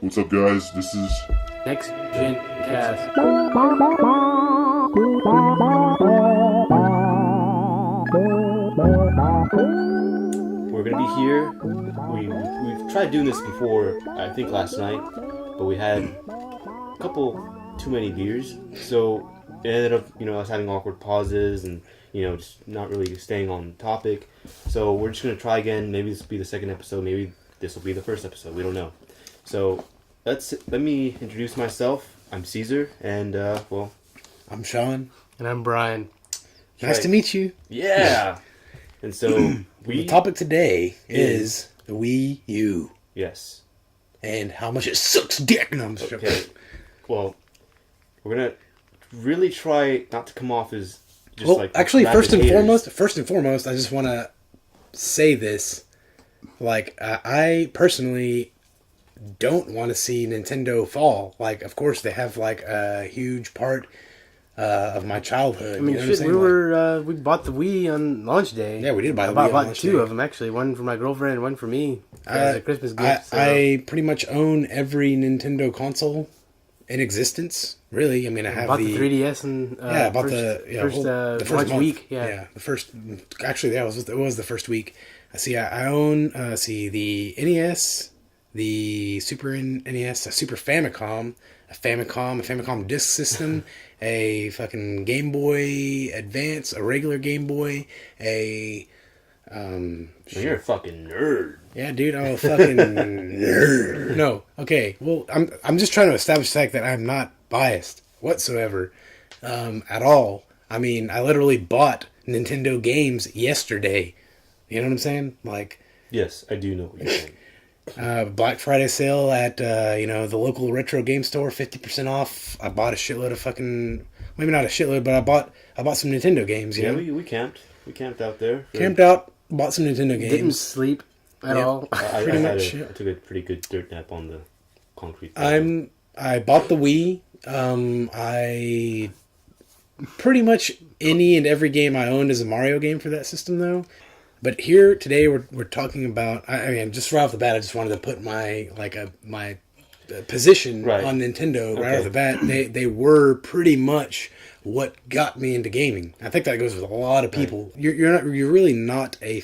What's up, guys? This is Next Gen Cast. We're gonna be here. We've tried doing this before, I think last night, but we had a couple too many beers, so it ended up, us having awkward pauses and, just not really staying on topic. So we're just gonna try again. Maybe this will be the second episode. Maybe this will be the first episode. We don't know. So let me introduce myself. I'm Caesar, and I'm Sean. And I'm Brian. Nice to meet you. Yeah. And so The topic today is the Wii U yes. and how much it sucks dick. No, I'm just joking. Okay. Well, we're gonna really try not to come off as just actually, rabid haters. first and foremost, I just want to say this. I personally don't want to see Nintendo fall. Of course, they have a huge part of my childhood. I mean, you know shit, we bought the Wii on launch day. Yeah, we did buy the Wii. I Wii on bought launch two day. of them actually. One for my girlfriend and one for me as a Christmas gift. I pretty much own every Nintendo console in existence. Really, I mean, I have bought the 3DS and I bought the first launch month. week. The first. Actually, it was the first week. I own the NES, the Super NES, a Super Famicom, a Famicom Disk System, a fucking Game Boy Advance, a regular Game Boy, You're a fucking nerd. Yeah, dude, I'm a fucking nerd. No, okay. Well, I'm just trying to establish the fact that I'm not biased whatsoever, at all. I mean, I literally bought Nintendo games yesterday. You know what I'm saying? Yes, I do know what you're saying. Black Friday sale at the local retro game store, 50% off. I bought a shitload of fucking, maybe not a shitload, but I bought some Nintendo games. You know, we camped. We camped out there. Camped out, bought some Nintendo games. Didn't sleep at all. I took a pretty good dirt nap on the concrete. I bought the Wii. I pretty much any and every game I owned is a Mario game for that system, though. But here today we're talking about. I mean, just right off the bat, I just wanted to put my position on Nintendo right off the bat. They were pretty much what got me into gaming. I think that goes with a lot of people. Right. You're really not a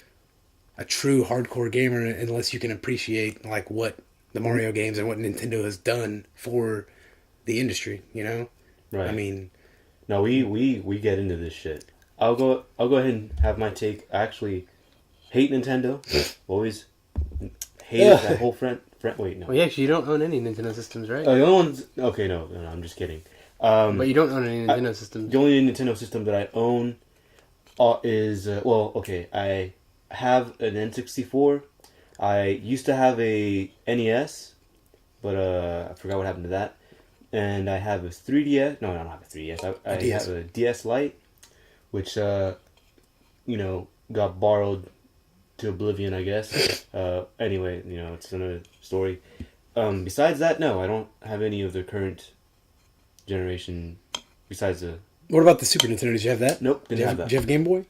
true hardcore gamer unless you can appreciate what the Mario games and what Nintendo has done for the industry. You know, right? I mean, no, we get into this shit. I'll go ahead and have my take. I actually hate Nintendo. Always hated that whole front. Wait, no. Well, actually, you don't own any Nintendo systems, right? The only ones. Okay, no, I'm just kidding. But you don't own any Nintendo systems. The only Nintendo system that I own is I have an N64. I used to have a NES, but I forgot what happened to that. And I have a 3DS. No, I don't have a 3DS. I have a DS Lite, which got borrowed to oblivion, I guess. Anyway, it's another story. Besides that, no, I don't have any of the current generation. Besides the. What about the Super Nintendo? Did you have that? Nope, didn't have that. Did you have Game Boy?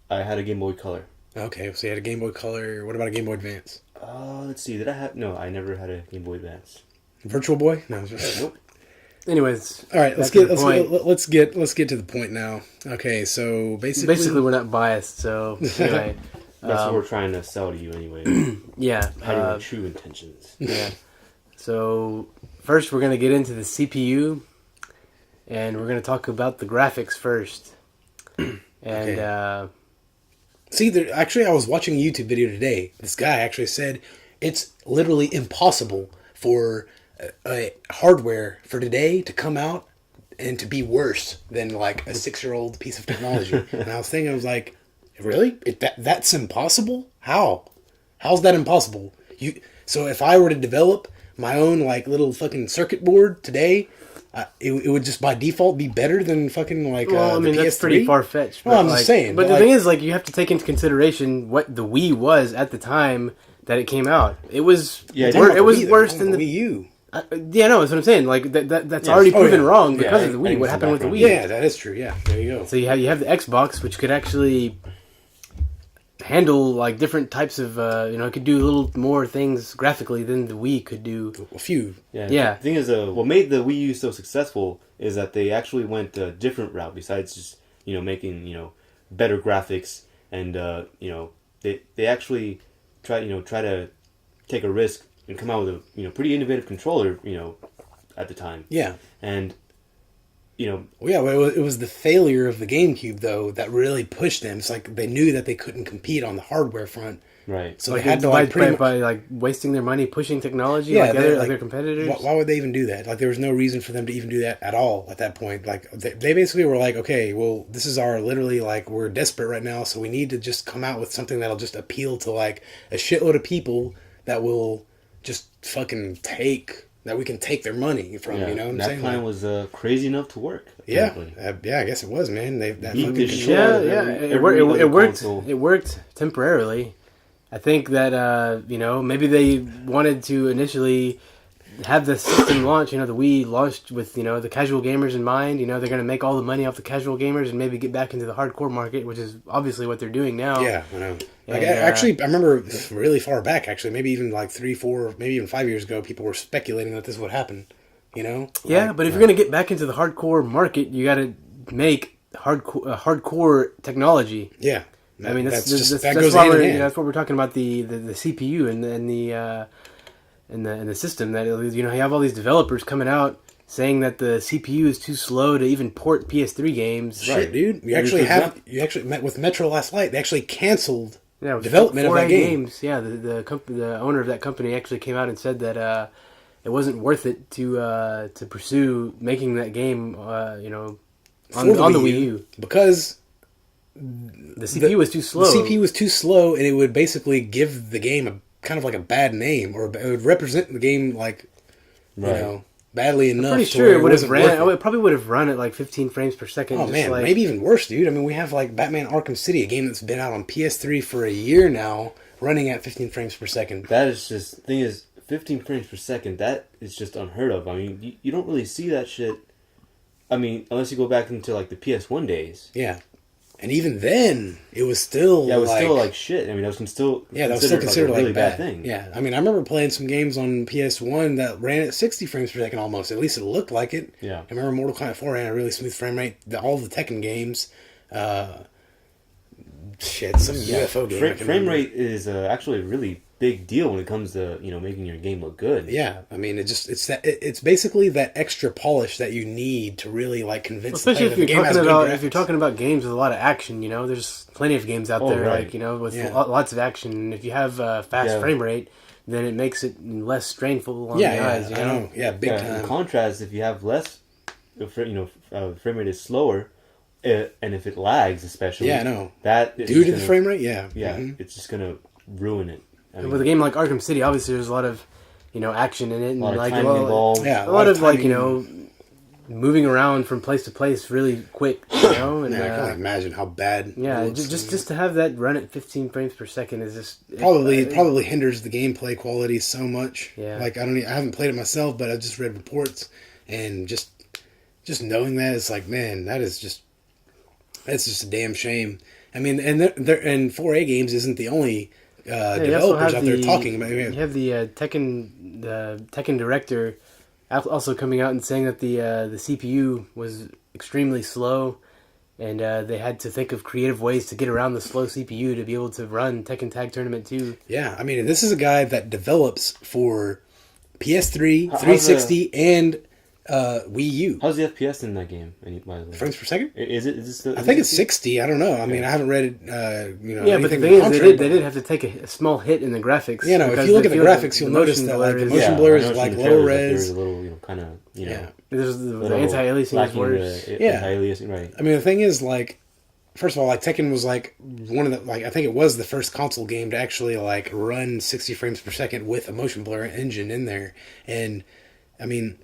I had a Game Boy Color. Okay, so you had a Game Boy Color. What about a Game Boy Advance? Let's see. Did I have? No, I never had a Game Boy Advance. Virtual Boy? No. Nope. Anyways, all right. Let's get to the point now. Okay, so basically we're not biased. So anyway, that's what we're trying to sell to you anyway. Yeah, hiding our true intentions. Yeah. So first, we're gonna get into the CPU, and we're gonna talk about the graphics first. And okay. See, actually, I was watching a YouTube video today. This guy actually said it's literally impossible for a hardware for today to come out and to be worse than a 6-year-old piece of technology. And I was thinking, I was like, really? That's impossible? How? How's that impossible? So if I were to develop my own little fucking circuit board today, it would just by default be better than fucking well, I mean, the PS3? that's pretty far-fetched. Well, I'm just saying. But the thing is, you have to take into consideration what the Wii was at the time that it came out. It was it was worse than the Wii U. Yeah, no, that's what I'm saying. That's already proven wrong because of the Wii. What happened with the Wii? Yeah, that is true. Yeah, there you go. So you have the Xbox, which could actually handle like different types of it could do a little more things graphically than the Wii could do. A few. Yeah. The thing is, what made the Wii U so successful is that they actually went a different route besides just making better graphics, and they actually try to take a risk and come out with a pretty innovative controller at the time. Yeah. And well, it was the failure of the GameCube though that really pushed them. It's like they knew that they couldn't compete on the hardware front. Right. So they had to by like wasting their money pushing technology Yeah, like other competitors. Why would they even do that? Like there was no reason for them to even do that at all at that point. Like they basically were like, okay, well this is our literally like we're desperate right now, so we need to just come out with something that'll just appeal to like a shitload of people that will just fucking that we can take their money from. You know what I'm saying? That plan was crazy enough to work. Yeah, apparently. I guess it was, man. That Beat fucking the control. shit out of It every worked. console. It worked temporarily. I think that maybe they wanted to initially have the system launch. The Wii launched with the casual gamers in mind. They're going to make all the money off the casual gamers and maybe get back into the hardcore market, which is obviously what they're doing now. Yeah, I know. Like I remember really far back. Actually, maybe even like 3, 4, maybe even 5 years ago, people were speculating that this would happen. Yeah, but if you're going to get back into the hardcore market, you got to make hardcore technology. Yeah. I mean, that goes why hand in hand. that's what we're talking about the CPU and the system. That you have all these developers coming out saying that the CPU is too slow to even port PS3 games. Shit, dude. You actually met with Metro last night. They actually canceled development of 4A that game. games. Yeah, the owner of that company actually came out and said that it wasn't worth it to pursue making that game. On the Wii U because the CPU was too slow. The CPU was too slow, and it would basically give the game a kind of like a bad name, or it would represent the game like badly enough. I'm pretty sure it would have ran. It probably would have run at like 15 frames per second. Oh man, maybe even worse, dude. I mean, we have like Batman Arkham City, a game that's been out on PS3 for a year now, running at 15 frames per second. That is just thing is 15 frames per second. That is just unheard of. I mean, you don't really see that shit. I mean, unless you go back into like the PS1 days. Yeah. And even then, it was still still like shit. I mean, that was still considered like a really bad thing. Yeah, I mean, I remember playing some games on PS1 that ran at 60 frames per second almost. At least it looked like it. Yeah. I remember Mortal Kombat 4 ran a really smooth frame rate. All the Tekken games, UFO game. Frame rate is actually a really big deal when it comes to making your game look good. Yeah, I mean, it's basically that extra polish that you need to really like convince. Especially if you're talking about games with a lot of action, there's plenty of games out there right. with lots of action. And if you have fast frame rate, then it makes it less strainful on the eyes. I know. Yeah, big time. In contrast, if you have less, frame rate is slower, and if it lags, especially, I know that due to the frame rate, it's just gonna ruin it. I mean, with a game like Arkham City, obviously there's a lot of action in it, and a lot of like timing involved. Yeah, a lot of moving around from place to place really quick. And, I can't imagine how bad. Yeah, just to have that run at 15 frames per second is just probably hinders the gameplay quality so much. Yeah, like I haven't played it myself, but I've just read reports, and just knowing that, it's like, man, that's just a damn shame. I mean, and 4A games isn't the only developers out there talking about it. You have the Tekken director also coming out and saying that the CPU was extremely slow, and they had to think of creative ways to get around the slow CPU to be able to run Tekken Tag Tournament 2. Yeah, I mean, this is a guy that develops for PS3, 360, and Wii U. How's the FPS in that game? Frames per second? Is it? I think it's 60. I don't know. I mean, I haven't read it. Yeah, but the thing is, they did have to take a small hit in the graphics. Yeah, no. If you look at the graphics, you'll notice that like the motion blur is like low res. There's a little, kind of, There's the anti-aliasing is worse. Anti-aliasing, right? I mean, the thing is, like, first of all, like Tekken was like one of the I think it was the first console game to actually like run 60 frames per second with a motion blur engine in there, and I mean.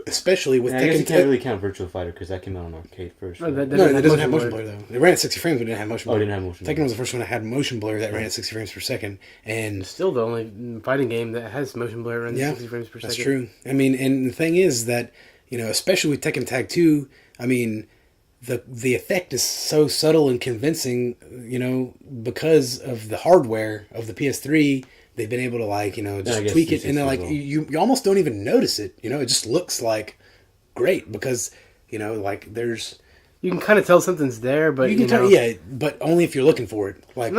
Especially with Tekken. I guess you can't really count Virtua Fighter because that came out on arcade first. Right? No, it doesn't have motion blur though. It ran at 60 frames, but it didn't have motion blur. It didn't have motion blur. Tekken was the first one that had motion blur that ran at 60 frames per second, and still the only fighting game that has motion blur runs 60 frames per second. That's true. I mean, and the thing is that especially with Tekken Tag 2, I mean, the effect is so subtle and convincing, because of the hardware of the PS3. They've been able to just tweak it, and then you almost don't even notice it. It just looks like great because there's. You can kind of tell something's there, but you can tell, yeah, but only if you're looking for it. I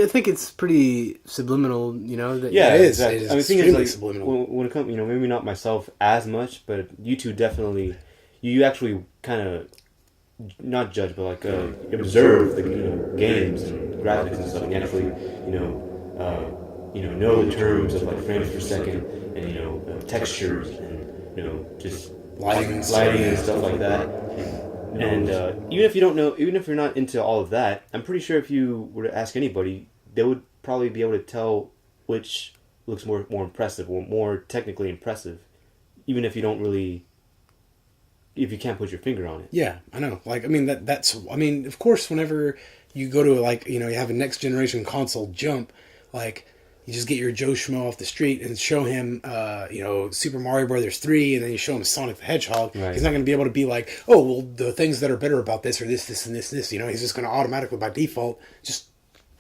think it's pretty subliminal. That yeah, it is. Exactly. It is the thing extremely is, subliminal. when it comes, maybe not myself as much, but you two definitely, you actually kind of not judge, but observe the games, and graphics and stuff, and actually, know the terms of frames per second and textures and just lighting and stuff like that. And even if you don't know, even if you're not into all of that, I'm pretty sure if you were to ask anybody, they would probably be able to tell which looks more impressive or more technically impressive, even if you don't really, if you can't put your finger on it. Yeah, I know. Of course, whenever you go to you have a next generation console jump, you just get your Joe Schmo off the street and show him, Super Mario Brothers 3, and then you show him Sonic the Hedgehog. Right. He's not going to be able to be like, oh, well, the things that are better about this are this, this, and this, this. He's just going to automatically, by default, just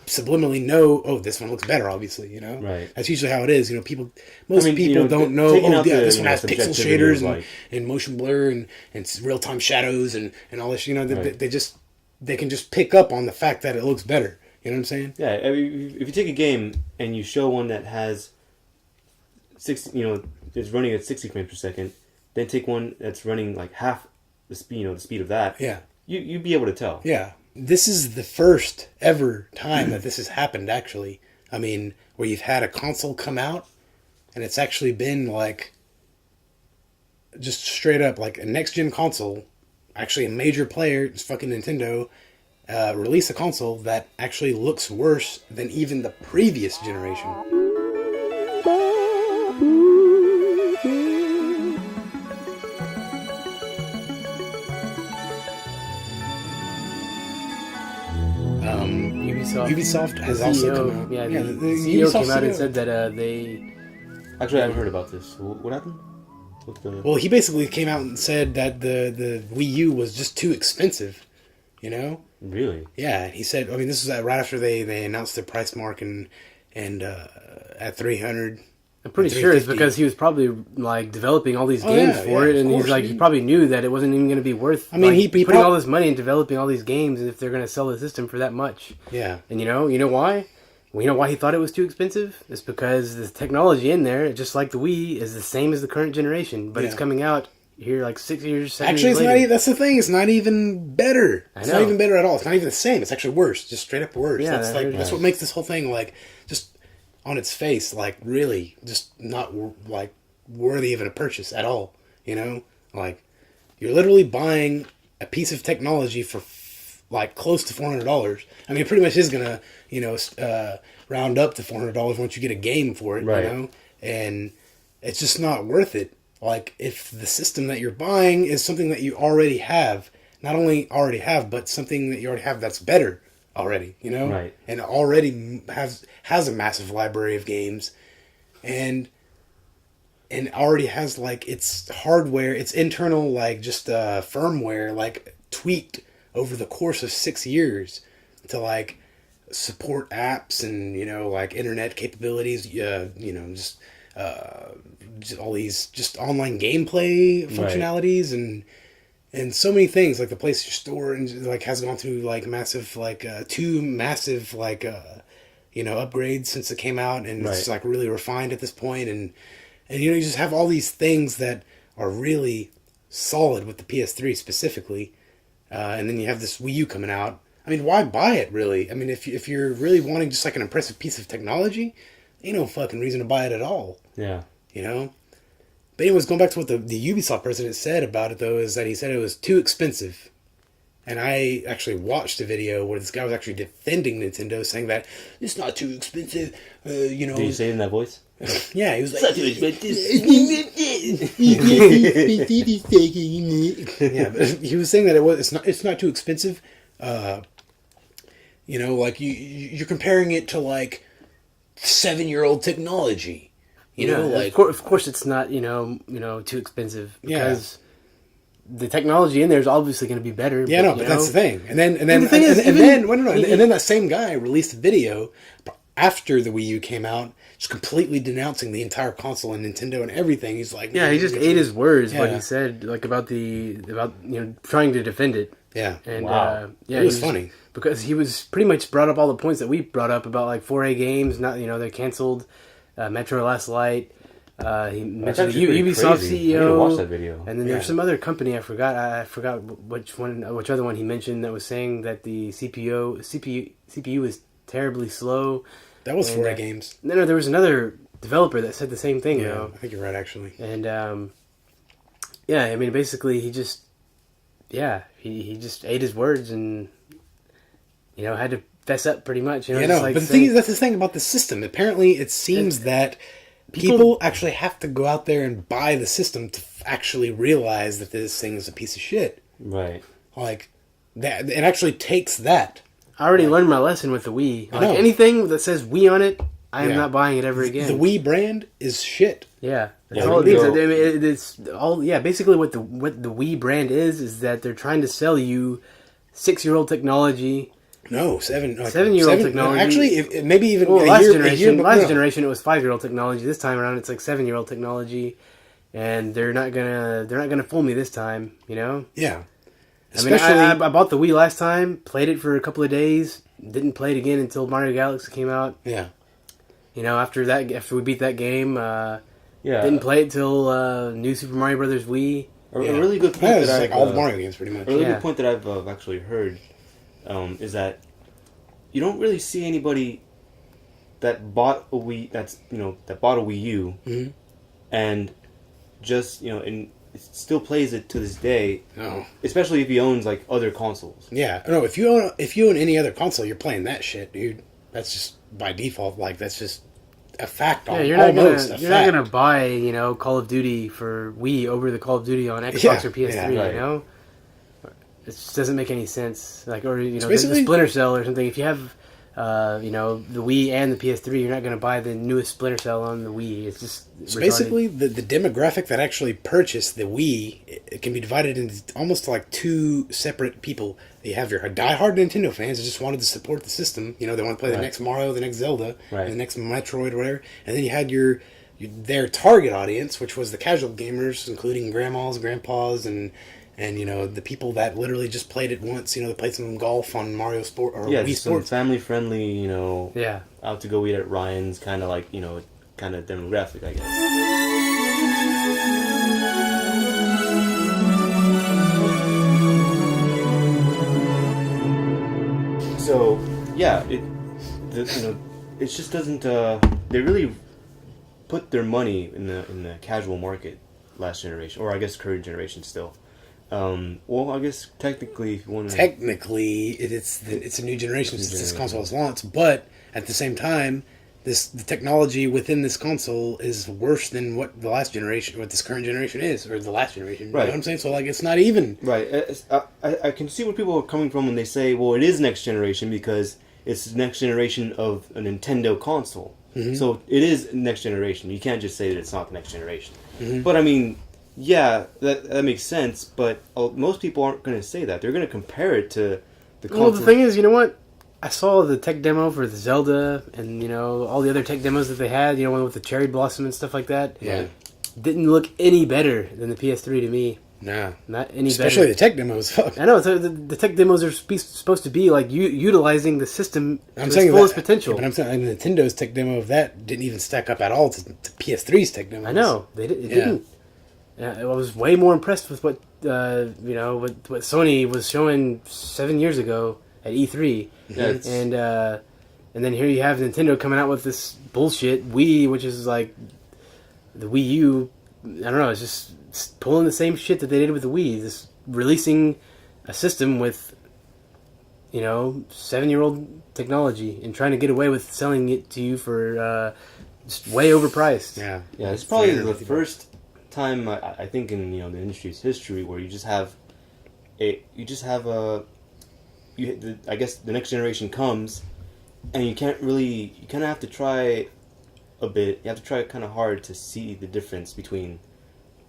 subliminally know, oh, this one looks better, obviously, Right. That's usually how it is. Most people don't know, this one has pixel shaders and motion blur and real-time shadows and all this, right. They can just pick up on the fact that it looks better. You know what I'm saying? Yeah, if you take a game and you show one that has 60, is running at 60 frames per second, then take one that's running half the speed, the speed of that. Yeah, you'd be able to tell. Yeah, this is the first ever time that this has happened. Actually, where you've had a console come out, and it's actually been just straight up a next gen console. Actually, a major player, it's fucking Nintendo. Release a console that actually looks worse than even the previous generation. Ubisoft has also come out. Yeah, the CEO came out and said that they... Actually, I haven't heard about this. What happened? Well, he basically came out and said that the Wii U was just too expensive. Really? Yeah, he said. This was right after they announced their price mark and at 300. I'm pretty sure it's because he was probably developing all these games for it, and he probably knew that it wasn't even going to be worth. He putting all this money in developing all these games if they're going to sell the system for that much. Yeah, and you know why? Well, you know why he thought it was too expensive? It's because the technology in there, just like the Wii, is the same as the current generation, but it's coming out here 6 years, 7 actually, years it's later. not. That's the thing. It's not even better. It's not even better at all. It's not even the same. It's actually worse. Just straight up worse. Yeah, that's what makes this whole thing just on its face really just not worthy of a purchase at all. You're literally buying a piece of technology for close to $400. It pretty much is gonna round up to $400 once you get a game for it. Right. And it's just not worth it. If the system that you're buying is something that you already have, not only already have, but something that you already have that's better already, Right. And already has a massive library of games, and already has its hardware, its internal firmware tweaked over the course of 6 years to support apps and internet capabilities, just all these just online gameplay functionalities and so many things the PlayStation Store and has gone through massive two massive upgrades since it came out, and it's really refined at this point, and you just have all these things that are really solid with the PS3 specifically, and then you have this Wii U coming out. Why buy it really? If you're really wanting just an impressive piece of technology, ain't no fucking reason to buy it at all. Yeah. But anyways, going back to what the Ubisoft president said about it, though, is that he said it was too expensive. And I actually watched a video where this guy was actually defending Nintendo, saying that it's not too expensive, Did you say it in that voice? Yeah, he was like... It's not too expensive. Yeah, but he was saying that it's not too expensive. You're comparing it to, 7-year-old technology. Of course it's not too expensive because the technology in there is obviously going to be better. Yeah, no, you but know? that's the thing. And then that same guy released a video after the Wii U came out, just completely denouncing the entire console and Nintendo and everything. He's like, Yeah, he just ate his words. What Yeah. he said, like about trying to defend it. yeah, And Wow. yeah, it was funny. because he was pretty much brought up all the points that we brought up about like 4A games. Not they're canceled. Metro Last Light. He That's mentioned actually pretty Ubisoft crazy. I need CEO. to watch that video. And then there's some other company I forgot which other one he mentioned that was saying that the CPU was terribly slow. That was And, 4A games. No, there was another developer that said the same thing Yeah, though. I think you're right, actually. And yeah, I mean basically he just he just ate his words and had to fess up pretty much. Yeah, just no, like but the thing is, that's the thing about the system. Apparently, it seems that people actually have to go out there and buy the system to actually realize that this thing is a piece of shit. Right. Like, that it actually takes that. I already learned my lesson with the Wii. Like know. anything that says Wii on it, I am Yeah. not buying it ever again. The Wii brand is shit. Yeah, that's Yeah, all it we needs. can I mean, it's all. Yeah, basically, what the Wii brand is that they're trying to sell you 6-year-old technology. No, 7-year-old technology. Actually, if maybe even Well, a last year, generation, no. generation, it was 5-year-old technology. This time around, it's like 7-year-old technology, and they're not gonna fool me this time. Yeah. I mean, I bought the Wii last time, played it for a couple of days, didn't play it again until Mario Galaxy came out. Yeah. After we beat that game, Yeah. didn't play it till New Super Mario Brothers Wii. A really good point That was that like I've, all the Mario games, pretty much. A really Yeah. good point that I've actually heard is that you don't really see anybody that bought a Wii that bought a Wii U Mhm. and just and it still plays it to this day. No. Especially if he owns like other consoles. Yeah. No, if you own any other console, you're playing that shit, dude. That's just by default. Like, that's just a fact. Yeah, you're not fact. gonna buy Call of Duty for Wii over the Call of Duty on Xbox Yeah, or PS3. yeah, right. It just doesn't make any sense. Like, or the basically- Splinter Cell or something. If you have the Wii and the PS3, you're not gonna buy the newest Splinter Cell on the Wii. It's just So retarded. basically, the demographic that actually purchased the Wii, it can be divided into almost like two separate people. You have your diehard Nintendo fans that just wanted to support the system. They want to play the Right. next Mario, the next Zelda, Right. the next Metroid, or whatever. And then you had their target audience, which was the casual gamers, including grandmas, grandpas, and the people that literally just played it once. They played some golf on Mario Sport or Yeah, Wii just some Sports. family friendly, Yeah. out to go eat at Ryan's kind of like, kind of demographic, I guess. So, yeah, it just doesn't, they really put their money in the casual market last generation, or I guess current generation still. Well, I guess technically, if you want to... Technically, it's a new generation since this console was launched, but at the same time, the technology within this console is worse than what this current generation is, or the last generation. You know Right. what I'm saying? So, like, it's not even. Right. I can see where people are coming from when they say, well, it is next generation because it's the next generation of a Nintendo console. Mm-hmm. So it is next generation. You can't just say that it's not the next generation. Mm-hmm. But I mean, yeah, that makes sense. But most people aren't going to say that. They're going to compare it to the console. Well, the thing is, you know what? I saw the tech demo for the Zelda and, all the other tech demos that they had, one with the cherry blossom and stuff like that. Yeah. Didn't look any better than the PS3 to me. Nah. Not any Especially better. the tech demos. Fuck. I know, the tech demos are supposed to be like utilizing the system to I'm its saying fullest that, potential. but I'm saying Nintendo's tech demo of that didn't even stack up at all to PS3's tech demos. I know, it didn't. I was way more impressed with what what Sony was showing 7 years ago at E3. Yeah, it's- And then here you have Nintendo coming out with this bullshit Wii, which is like the Wii U. I don't know. It's just pulling the same shit that they did with the Wii. Just releasing a system with 7-year-old technology and trying to get away with selling it to you for just way overpriced. Yeah. Yeah, it's probably the $350. first time I think in the industry's history where you just have I guess the next generation comes and you kind of have to try a bit. You have to try kind of hard to see the difference between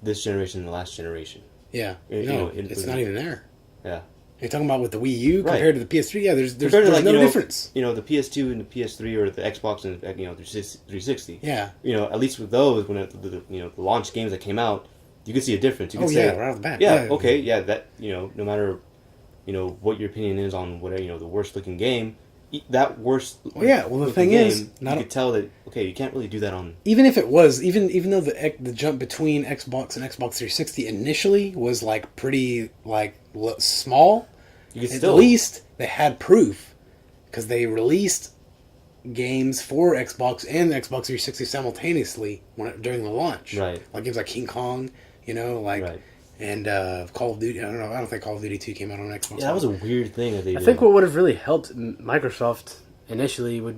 this generation and the last generation. Yeah. You No, know, it's not even there. Yeah. You're talking about with the Wii U Right. compared to the PS3. Yeah, there's Compared to, like, no you know, difference. You know, the PS2 and the PS3 or the Xbox and, you know, 360. Yeah. You know, at least with those, when you know, the launch games that came out, you could see a difference. You could say, right off the bat. yeah, okay, yeah, that, you know, no matter, you know, what your opinion is on whatever, you know, the worst looking game, that worst. Well, yeah. Well, the looking thing game, is, you could tell that, okay, you can't really do that on. even if it was, even though the jump between Xbox and Xbox 360 initially was like pretty like small, You could at still least they had proof because they released games for Xbox and the Xbox 360 simultaneously during the launch. Right. Like games like King Kong, you know, like Right. and Call of Duty. I don't know. I don't think Call of Duty 2 came out on Xbox. Yeah, that was a weird thing that they I did. think what would have really helped Microsoft initially would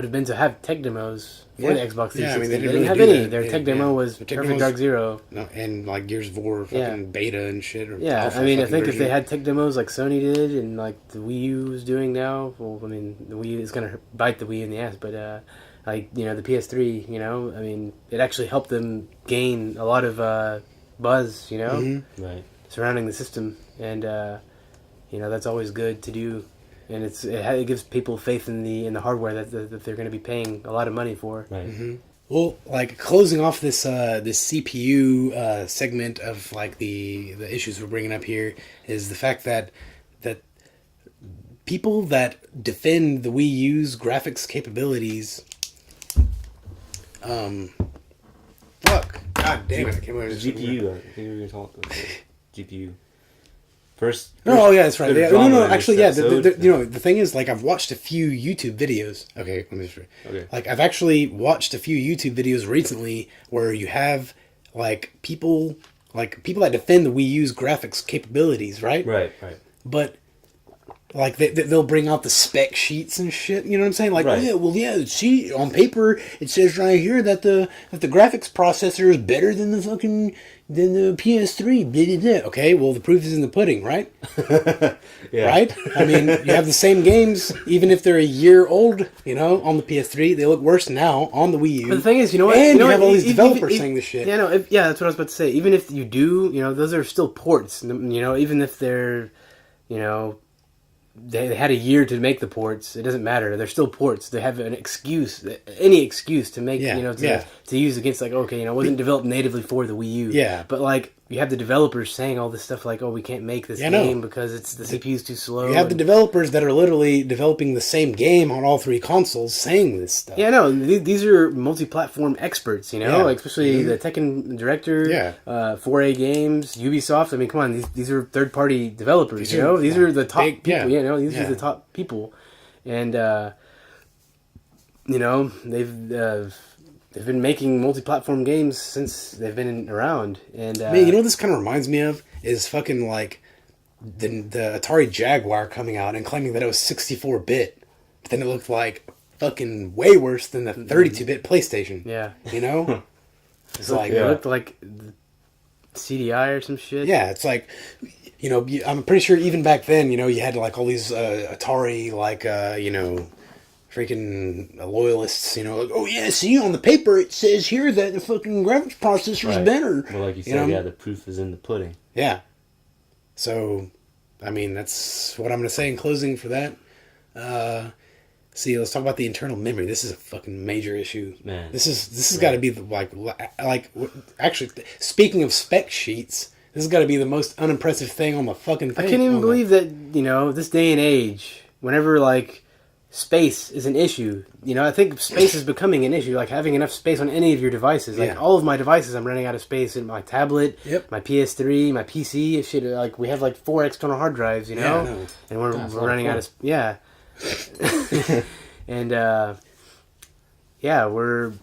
have been to have tech demos for the Xbox 360. Yeah, I mean, they they didn't didn't have really do any. that. Their tech demo was Their tech Perfect demos- Dark Zero. No, and like Gears of War fucking beta and shit. Or Yeah, alpha I mean, I fucking think if version. they had tech demos like Sony did and like the Wii U is doing now, well, I mean, the Wii U is going to bite the Wii U in the ass, but like, you know, the PS3, you know, I mean, it actually helped them gain a lot of buzz, you know, Mm-hmm. Right. surrounding the system, and you know, that's always good to do, and it gives people faith in the hardware that they're going to be paying a lot of money for. Right. Mm-hmm. Well, like closing off this CPU segment of like the issues we're bringing up here is the fact that people that defend the Wii U's graphics capabilities, fuck, god damn it, I can't believe The this. GPU, I think we were going to talk about the GPU. First. Oh yeah, that's right. bit Yeah, of no, drama no, in this actually, yeah. episode. You know, the thing is, like, I've watched a few YouTube videos. Okay, let me just. Okay. Like, I've actually watched a few YouTube videos recently where you have like people that defend the Wii U's graphics capabilities, right? Right. But like they'll bring out the spec sheets and shit. You know what I'm saying? Like, Right. see, on paper it says right here that the graphics processor is better than the PS3. Blah, blah, blah. Okay, well the proof is in the pudding, right? Yeah. Right? I mean, you have the same games, even if they're a year old, you know, on the PS3. They look worse now on the Wii U. But the thing is, you know what? And you you know have what? all these Even- developers even- saying this shit. Yeah, no, yeah, that's what I was about to say. Even if you do, you know, those are still ports. You know, even if they're, you know, they had a year to make the ports. It doesn't matter. They're still ports. They have an excuse, any excuse to make, Yeah, you know, yeah. to use against, like, okay, you know, it wasn't developed natively for the Wii U. Yeah. But, like, you have the developers saying all this stuff like, oh, we can't make this Yeah, I know. game because the CPU's too slow. You have the and- developers that are literally developing the same game on all three consoles saying this stuff. Yeah, no, these are multi-platform experts, you know, Yeah. like, especially the Tekken director, Yeah. 4A Games, Ubisoft. I mean, come on, these are third-party developers, These you are, know? These like, are the top big- people, yeah. you know? These Yeah. are the top people. And, you know, they've been making multi-platform games since they've been around. And, Man, you know what this kind of reminds me of? Is fucking like the Atari Jaguar coming out and claiming that it was 64-bit. But then it looked like fucking way worse than the 32-bit PlayStation. yeah. You know? It's like, It looked like CDI or some shit. yeah, it's like, you know, I'm pretty sure even back then, you know, you had like all these Atari, like, you know, freaking loyalists, you know, like, oh yeah, see, on the paper it says here that the fucking graphics processor is Right. better. Well, like you said, know? yeah, the proof is in the pudding. Yeah. So, I mean, that's what I'm going to say in closing for that. See, let's talk about the internal memory. This is a fucking major issue. Man. This has got to be the, actually, speaking of spec sheets, this has got to be the most unimpressive thing on the fucking thing. I can't even on the- believe that, you know, this day and age, whenever, like, space is an issue, you know, I think space is becoming an issue, like having enough space on any of your devices. Like, Yeah. all of my devices, I'm running out of space in my tablet, Yep. my PS3, my PC, shit, like, we have, like, 4 external hard drives, you know? Yeah, I know. And we're That's a we're lot of running out of... fun. Yeah. And, yeah, we're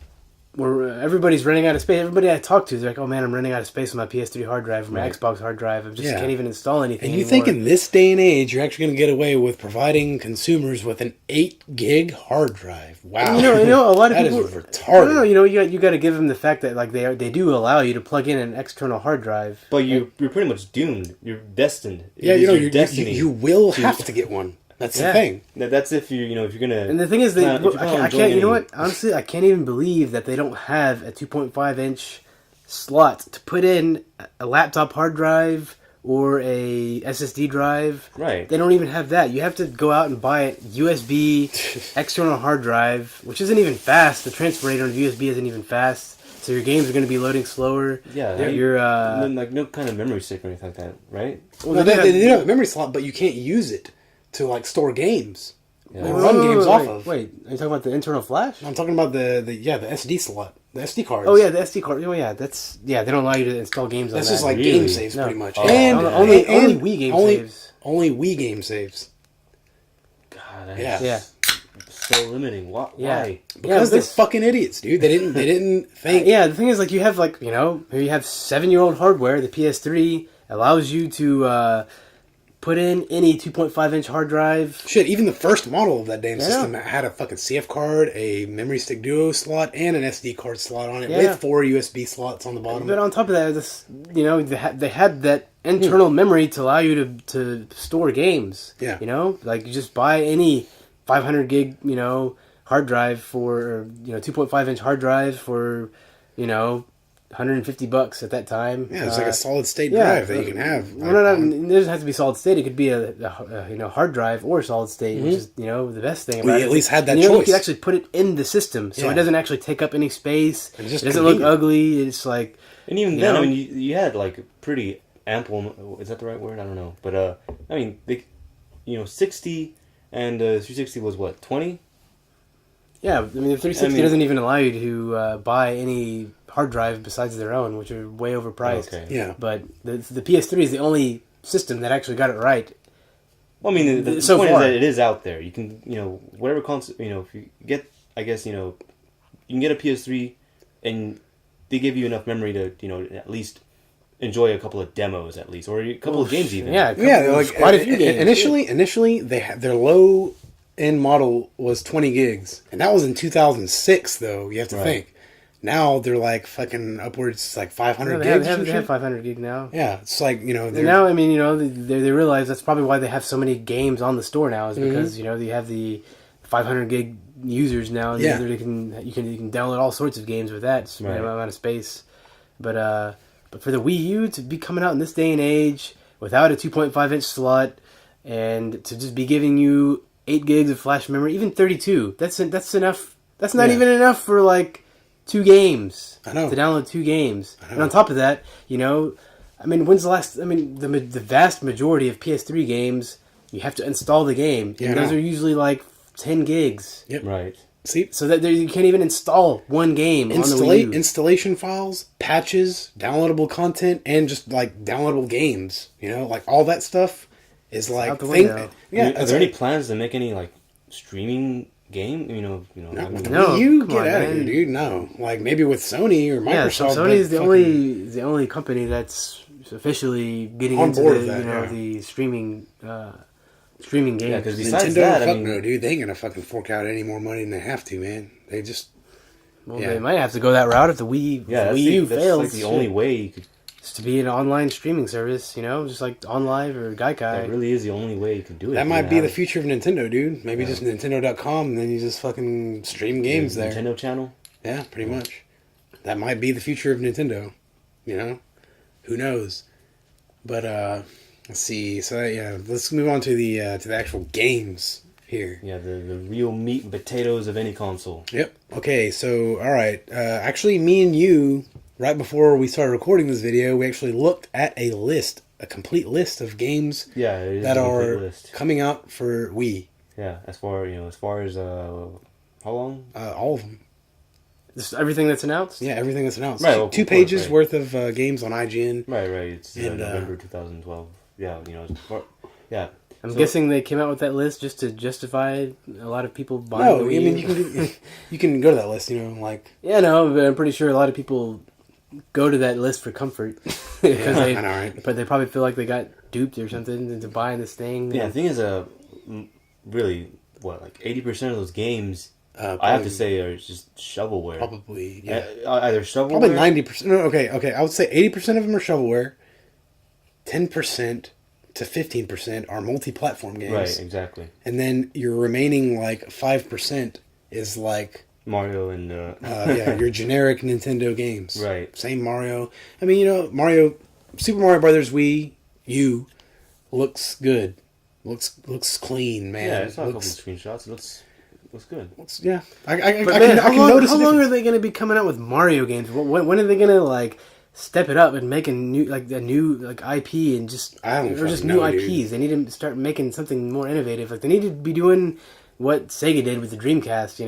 everybody's running out of space. Everybody I talk to is like, oh man, I'm running out of space on my PS3 hard drive or my Right. Xbox hard drive. I just Yeah. can't even install anything And you anymore. think in this day and age, you're actually going to get away with providing consumers with an 8 gig hard drive. Wow. You know, a lot of That people is retarded. No, you know, you got to give them the fact that like they do allow you to plug in an external hard drive. But you're pretty much doomed. You're destined. Yeah, It you is know, your you destiny. will have to get one. That's Yeah. the thing. That's if you know if you're gonna. And the thing is, if you're planning on I can't. joining You know any- what? Honestly, I can't even believe that they don't have a 2.5 inch slot to put in a laptop hard drive or a SSD drive. Right. They don't even have that. You have to go out and buy a USB external hard drive, which isn't even fast. The transfer rate on USB isn't even fast. So your games are going to be loading slower. Yeah, You're like no kind of memory stick or anything like that, right? Well, they do have a memory slot, but you can't use it to like store games. Yeah. They run games off of. Wait, are you talking about the internal flash? I'm talking about the SD slot, the SD cards. Oh yeah, the SD card. Oh yeah, they don't allow you to install games on That's that. just like Really? game saves, No. pretty much. Oh, and yeah. only and Wii game only, saves. Only Wii game saves. God, that's Yeah. Yeah. so limiting. Why? Yeah. Why? Because they're this- fucking idiots, dude. They didn't think. Yeah, the thing is, like, you have, like, you know, you have 7-year-old hardware. The PS3 allows you to put in any 2.5-inch hard drive. Shit, even the first model of that damn Yeah. system had a fucking CF card, a memory stick duo slot, and an SD card slot on it Yeah. with 4 USB slots on the bottom. But on top of that, this, you know, they had that internal memory to allow you to store games. Yeah. You know, like, you just buy any 500 gig, you know, hard drive for, you know, 2.5-inch hard drive for, you know, $150 at that time. Yeah, it's like a solid state yeah, drive that you can have. Well, no, it doesn't have to be solid state. It could be a you know, hard drive or solid state, which is, you know, the best thing about Well, it. you at least had that And, you know, you choice. could actually put it in the system, so Yeah. it doesn't actually take up any space. And It it's just doesn't look convenient. ugly. It's like, And even You then, know? I mean, you had like pretty ample. Is that the right word? I don't know. But I mean, 60 and 360 was what, 20? yeah. I mean, the 360 I mean- doesn't even allow you to buy any hard drive besides their own, which are way overpriced. Okay. Yeah. But the PS3 is the only system that actually got it right. Well, I mean, the So point far. is that it is out there. You can, you know, whatever console, you know, if you get, I guess, you know, you can get a PS3 and they give you enough memory to, you know, at least enjoy a couple of demos at least, or a couple of games even. Yeah, Yeah, there's like quite a few games. Initially, they had their low end model was 20 gigs, and that was in 2006. Though you have to Right. think, now they're like fucking upwards like 500 No, they gigs. have, or they have shit. 500 gig now. Yeah, it's like, you know, And they're, now, I mean, you know, they realize that's probably why they have so many games on the store now, is Mm-hmm. because, you know, they have the 500 gig users now. And Yeah. you can download all sorts of games with that Right. amount of space. But for the Wii U to be coming out in this day and age without a 2.5-inch slot and to just be giving you 8 gigs of flash memory, even 32, that's enough. That's not Yeah. even enough for like 2 games. I know. To download 2 games. And on top of that, you know, I mean, when's the last? I mean, the vast majority of PS3 games, you have to install the game, Yeah, and I those know. are usually like 10 gigs. Yep. Right. See, So that you can't even install one game on the Wii U. installation files, patches, downloadable content, and just like downloadable games. You know, like all that stuff is like out the window. Yeah, Are there any plans to make any like streaming game? You know. No, I mean, No, Wii U, come get on, out of man. here, dude. No, like maybe with Sony or Yeah, so Microsoft. Sony's but the only company that's officially getting On into board the with that, you know yeah. the streaming games. Yeah, because fucking besides Nintendo, that, I fuck mean, no, dude. They ain't gonna fucking fork out any more money than they have to, man. They just well, yeah. they might have to go that route if the Wii yeah, Wii U that's fails. like the only way you could. It's to be an online streaming service, you know, just like OnLive or Gaikai. That really is the only way you can do it. that if you might be have the future of Nintendo, dude. Maybe Yeah. just Nintendo.com, and then you just fucking stream games there. Nintendo channel. Yeah, pretty much. That might be the future of Nintendo. You know, who knows? But let's see. So yeah, let's move on to the actual games here. Yeah, the real meat and potatoes of any console. Yep. Okay. So all right. Actually, me and you, right before we started recording this video, we actually looked at a complete list of games Yeah, it is that a complete are list. coming out for Wii. Yeah, as far as how long? All of them. Just everything that's announced. Yeah, everything that's announced. Right, well, Two of course, pages right. worth of games on IGN. Right. It's And, November 2012. Yeah, yeah. I'm So- guessing they came out with that list just to justify a lot of people buying No, the I Wii mean U. you can go to that list. You know, like Yeah, no, but I'm pretty sure a lot of people go to that list for comfort because I know, right? but they probably feel like they got duped or something into buying this thing. Yeah, the thing is, really, what, like 80% of those games, I have probably- to say, are just shovelware. Probably, yeah. Either shovelware. Probably 90%. No, okay. I would say 80% of them are shovelware. 10% to 15% are multi-platform games. Right, exactly. And then your remaining like 5% is like Mario and Yeah, your generic Nintendo games. Right. Same Mario. I mean, Super Mario Brothers Wii U looks good. Looks clean, man. yeah, I saw a couple of looks, screenshots. It looks good. yeah. I But can, man, I can notice how the long difference. are they going to be coming out with Mario games? When are they going to like step it up and make a new IP and just I don't or just fucking new know, IPs? dude. They need to start making something more innovative. Like they need to be doing what Sega did with the Dreamcast.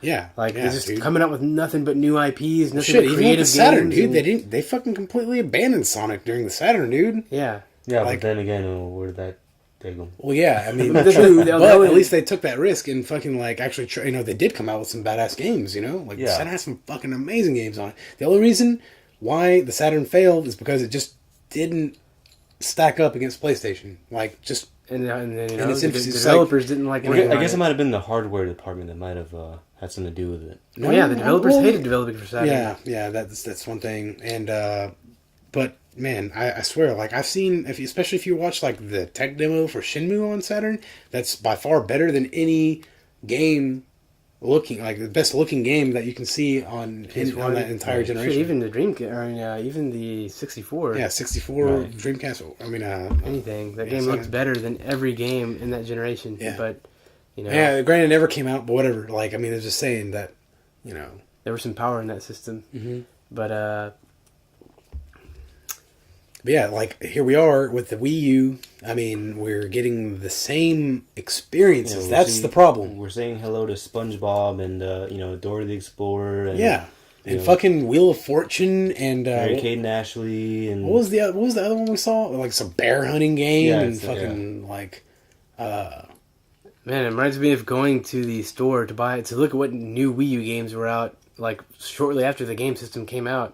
Yeah, like yeah, they're just dude. coming out with nothing but new IPs, nothing Shit, but even with creative the Saturn, games. dude, they fucking completely abandoned Sonic during the Saturn, dude. Yeah. Yeah, Like- but then again, where did that take them? Well, yeah, I mean, The- true, the- but the- at least they took that risk and fucking like actually, they did come out with some badass games, Like Yeah. Saturn has some fucking amazing games on it. The only reason why the Saturn failed is because it just didn't stack up against PlayStation. Like, just And then And it's the interesting, it's developers didn't like I working guess, on it it. might have been the hardware department that might have had something to do with it. Well, yeah, the developers well, hated developing for Saturn. Yeah, that's one thing. And but man, I swear, like I've seen, especially if you watch like the tech demo for Shenmue on Saturn, that's by far better than any game looking like the best looking game that you can see on that entire Shit, generation. even the Dreamcast, even the 64. Yeah, 64 Right. Dreamcast. I mean, Anything. That Yeah, game so- looked better than every game in that generation. Yeah. But, yeah. Granted, it never came out, but whatever. Like, I mean, it's just saying that, there was some power in that system. Mm-hmm. But, But yeah, like here we are with the Wii U. I mean, we're getting the same experiences. Yeah, That's the problem. We're saying hello to SpongeBob and Dora the Explorer. And, Yeah, and know, fucking Wheel of Fortune and Mary Kate and Ashley and what was the other one we saw? Like some bear hunting game Yeah, and it's- fucking like man, it reminds me of going to the store to look at what new Wii U games were out, like, shortly after the game system came out.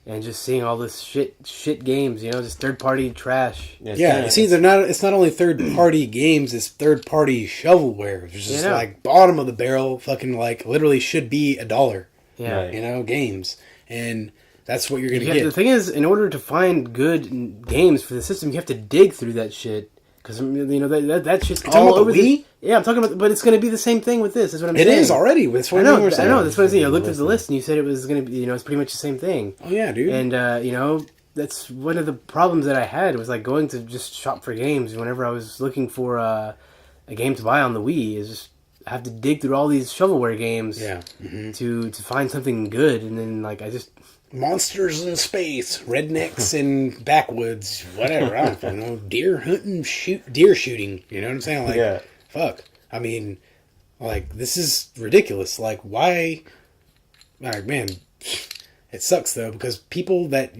And just seeing all this shit games, just third-party trash. it's yeah. kinda- See, they're not. It's not only third party games. It's third party shovelware. It's just Yeah, I know. like bottom of the barrel. Fucking like literally should be $1. Yeah. Right. Games, and that's what you're gonna Yeah, get. the thing is, in order to find good games for the system, you have to dig through that shit. Because, that shit's talking all about the over Wii? Yeah, I'm talking about, but it's going to be the same thing with this. That's what I'm It saying. is already. That's what I know, we're saying. that's what I'm saying. I looked at the list and you said it was going to be, it's pretty much the same thing. Oh yeah, dude. And, that's one of the problems that I had was like going to just shop for games whenever I was looking for a game to buy on the Wii. Is just I have to dig through all these shovelware games yeah. Mm-hmm. to find something good. And then, like, I just... Monsters in space, rednecks in backwoods, whatever. I don't fucking know. Deer hunting, deer shooting. You know what I'm saying? Like, Yeah. fuck. I mean, like, this is ridiculous. Like, why? Like, man, it sucks though because people that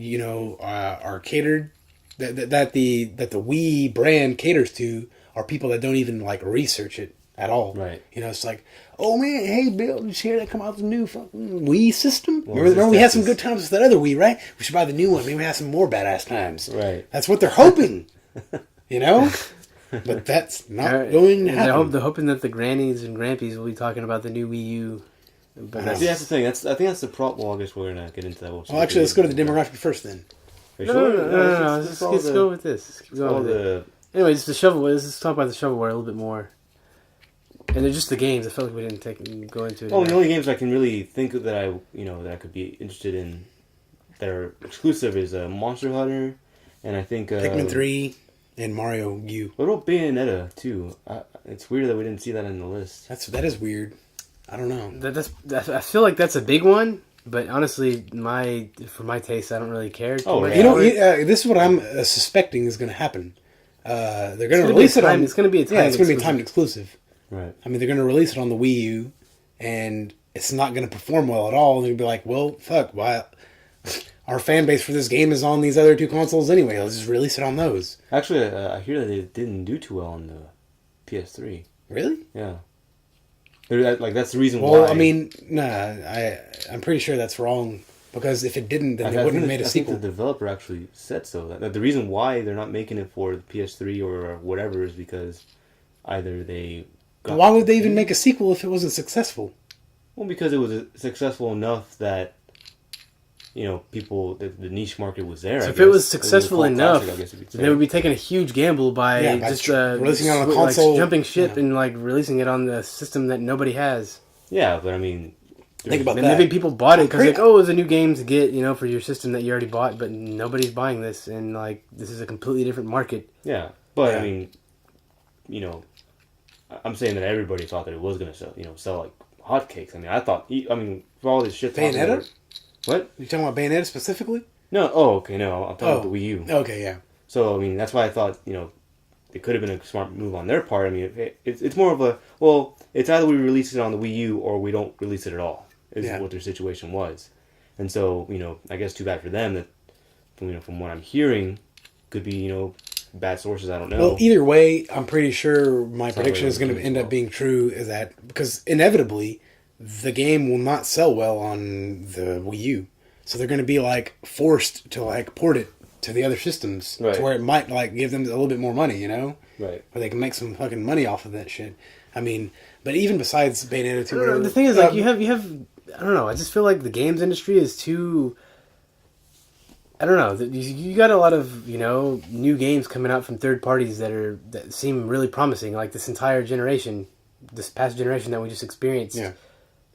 are catered that the Wii brand caters to are people that don't even like research it at all. Right. It's like, oh man, hey Bill, did you hear that come out with a new fucking Wii system? Well, remember we had some Texas. good times with that other Wii, right? We should buy the new one. Maybe we have some more badass times. Right. That's what they're hoping. But that's not going to And happen. they're hoping that the grannies and grandpies will be talking about the new Wii U. But See, that's the thing. I think that's the problem. Well, I guess we're gonna get into that. Well, actually, let's go to the demographic first then. Are you no, sure? no. Let's Let's follow go with this. Let's keep follow going with it. the Anyways, the shovelware. Let's talk about the shovelware a little bit more. And they're just the games. I felt like we didn't go into it. Well, the enough. only games I can really think that I could be interested in that are exclusive is Monster Hunter, and I think Pikmin 3 and Mario U. What about Bayonetta too? It's weird that we didn't see that in the list. That is weird. I don't know. I feel like that's a big one. But honestly, for my taste, I don't really care too much. yeah. This is what I'm suspecting is going to happen. They're going to gonna be release a it on. time- it's gonna be a Yeah, it's going to be a timed timed exclusive. Right. I mean, they're going to release it on the Wii U, and it's not going to perform well at all. And they'll be like, "Well, fuck, why? Our fan base for this game is on these other two consoles anyway. Let's just release it on those." Actually, I hear that it didn't do too well on the PS3. Really? Yeah. That's the reason Well, why. I mean, nah, I'm pretty sure that's wrong because if it didn't, then they wouldn't have made a I sequel. think the developer actually said so. That the reason why they're not making it for the PS3 or whatever is because either they got... Why would they even make a sequel if it wasn't successful? Well, because it was successful enough that people, the niche market was there. So I if it was guess. successful a cult enough, classic, I guess you could say. they would be taking a huge gamble by by just releasing it on a console. jumping ship Yeah. and like releasing it on the system that nobody has. Yeah, but I mean, Think about And that. maybe people bought it because I'm like, oh, it was a new game to get, for your system that you already bought, but nobody's buying this, and like this is a completely different market. Yeah, but Yeah. I mean, I'm saying that everybody thought that it was gonna sell like hotcakes. I mean, for all this shit. Bayonetta? What? You talking about Bayonetta specifically? No. Oh, okay. No, I'm talking about the Wii U. Okay, yeah. So I mean, that's why I thought it could have been a smart move on their part. I mean, it's more of a it's either we release it on the Wii U or we don't release it at all. Is what their situation was, and so I guess too bad for them that from what I'm hearing could be bad sources. I don't know. Well, either way, I'm pretty sure my prediction really is going to good end as up well. being true. Is that because inevitably the game will not sell well on the Wii U, so they're going to be like forced to like port it to the other systems Right. to where it might like give them a little bit more money, Right. where they can make some fucking money off of that shit. I mean, but even besides Bayonetta 2, I don't know, the thing is, like, you have. I don't know. I just feel like the games industry is too. I don't know. You got a lot of new games coming out from third parties that seem really promising. Like this entire generation, this past generation that we just experienced. Yeah.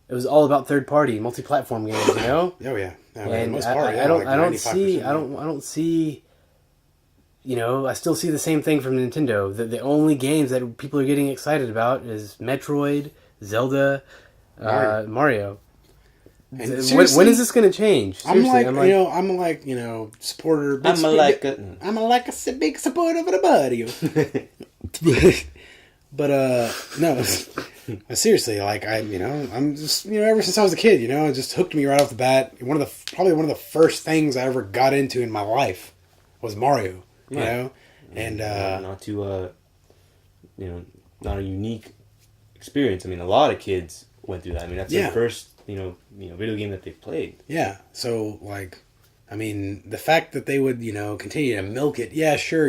It was all about third party, multi-platform games. Oh yeah, for the And most part, I don't like see 95%. I don't see. I still see the same thing from Nintendo. The only games that people are getting excited about is Metroid, Zelda, Mario. And When seriously, is this going to change? I'm Seriously, like supporter. I'm a big supporter of the Mario. But no, seriously, like I'm just ever since I was a kid, it just hooked me right off the bat. Probably one of the first things I ever got into in my life was Mario. Right. And not to not a unique experience. I mean, a lot of kids went through that. I mean, that's their first video game that they played. yeah, so like. I mean, the fact that they would, continue to milk it, yeah, sure,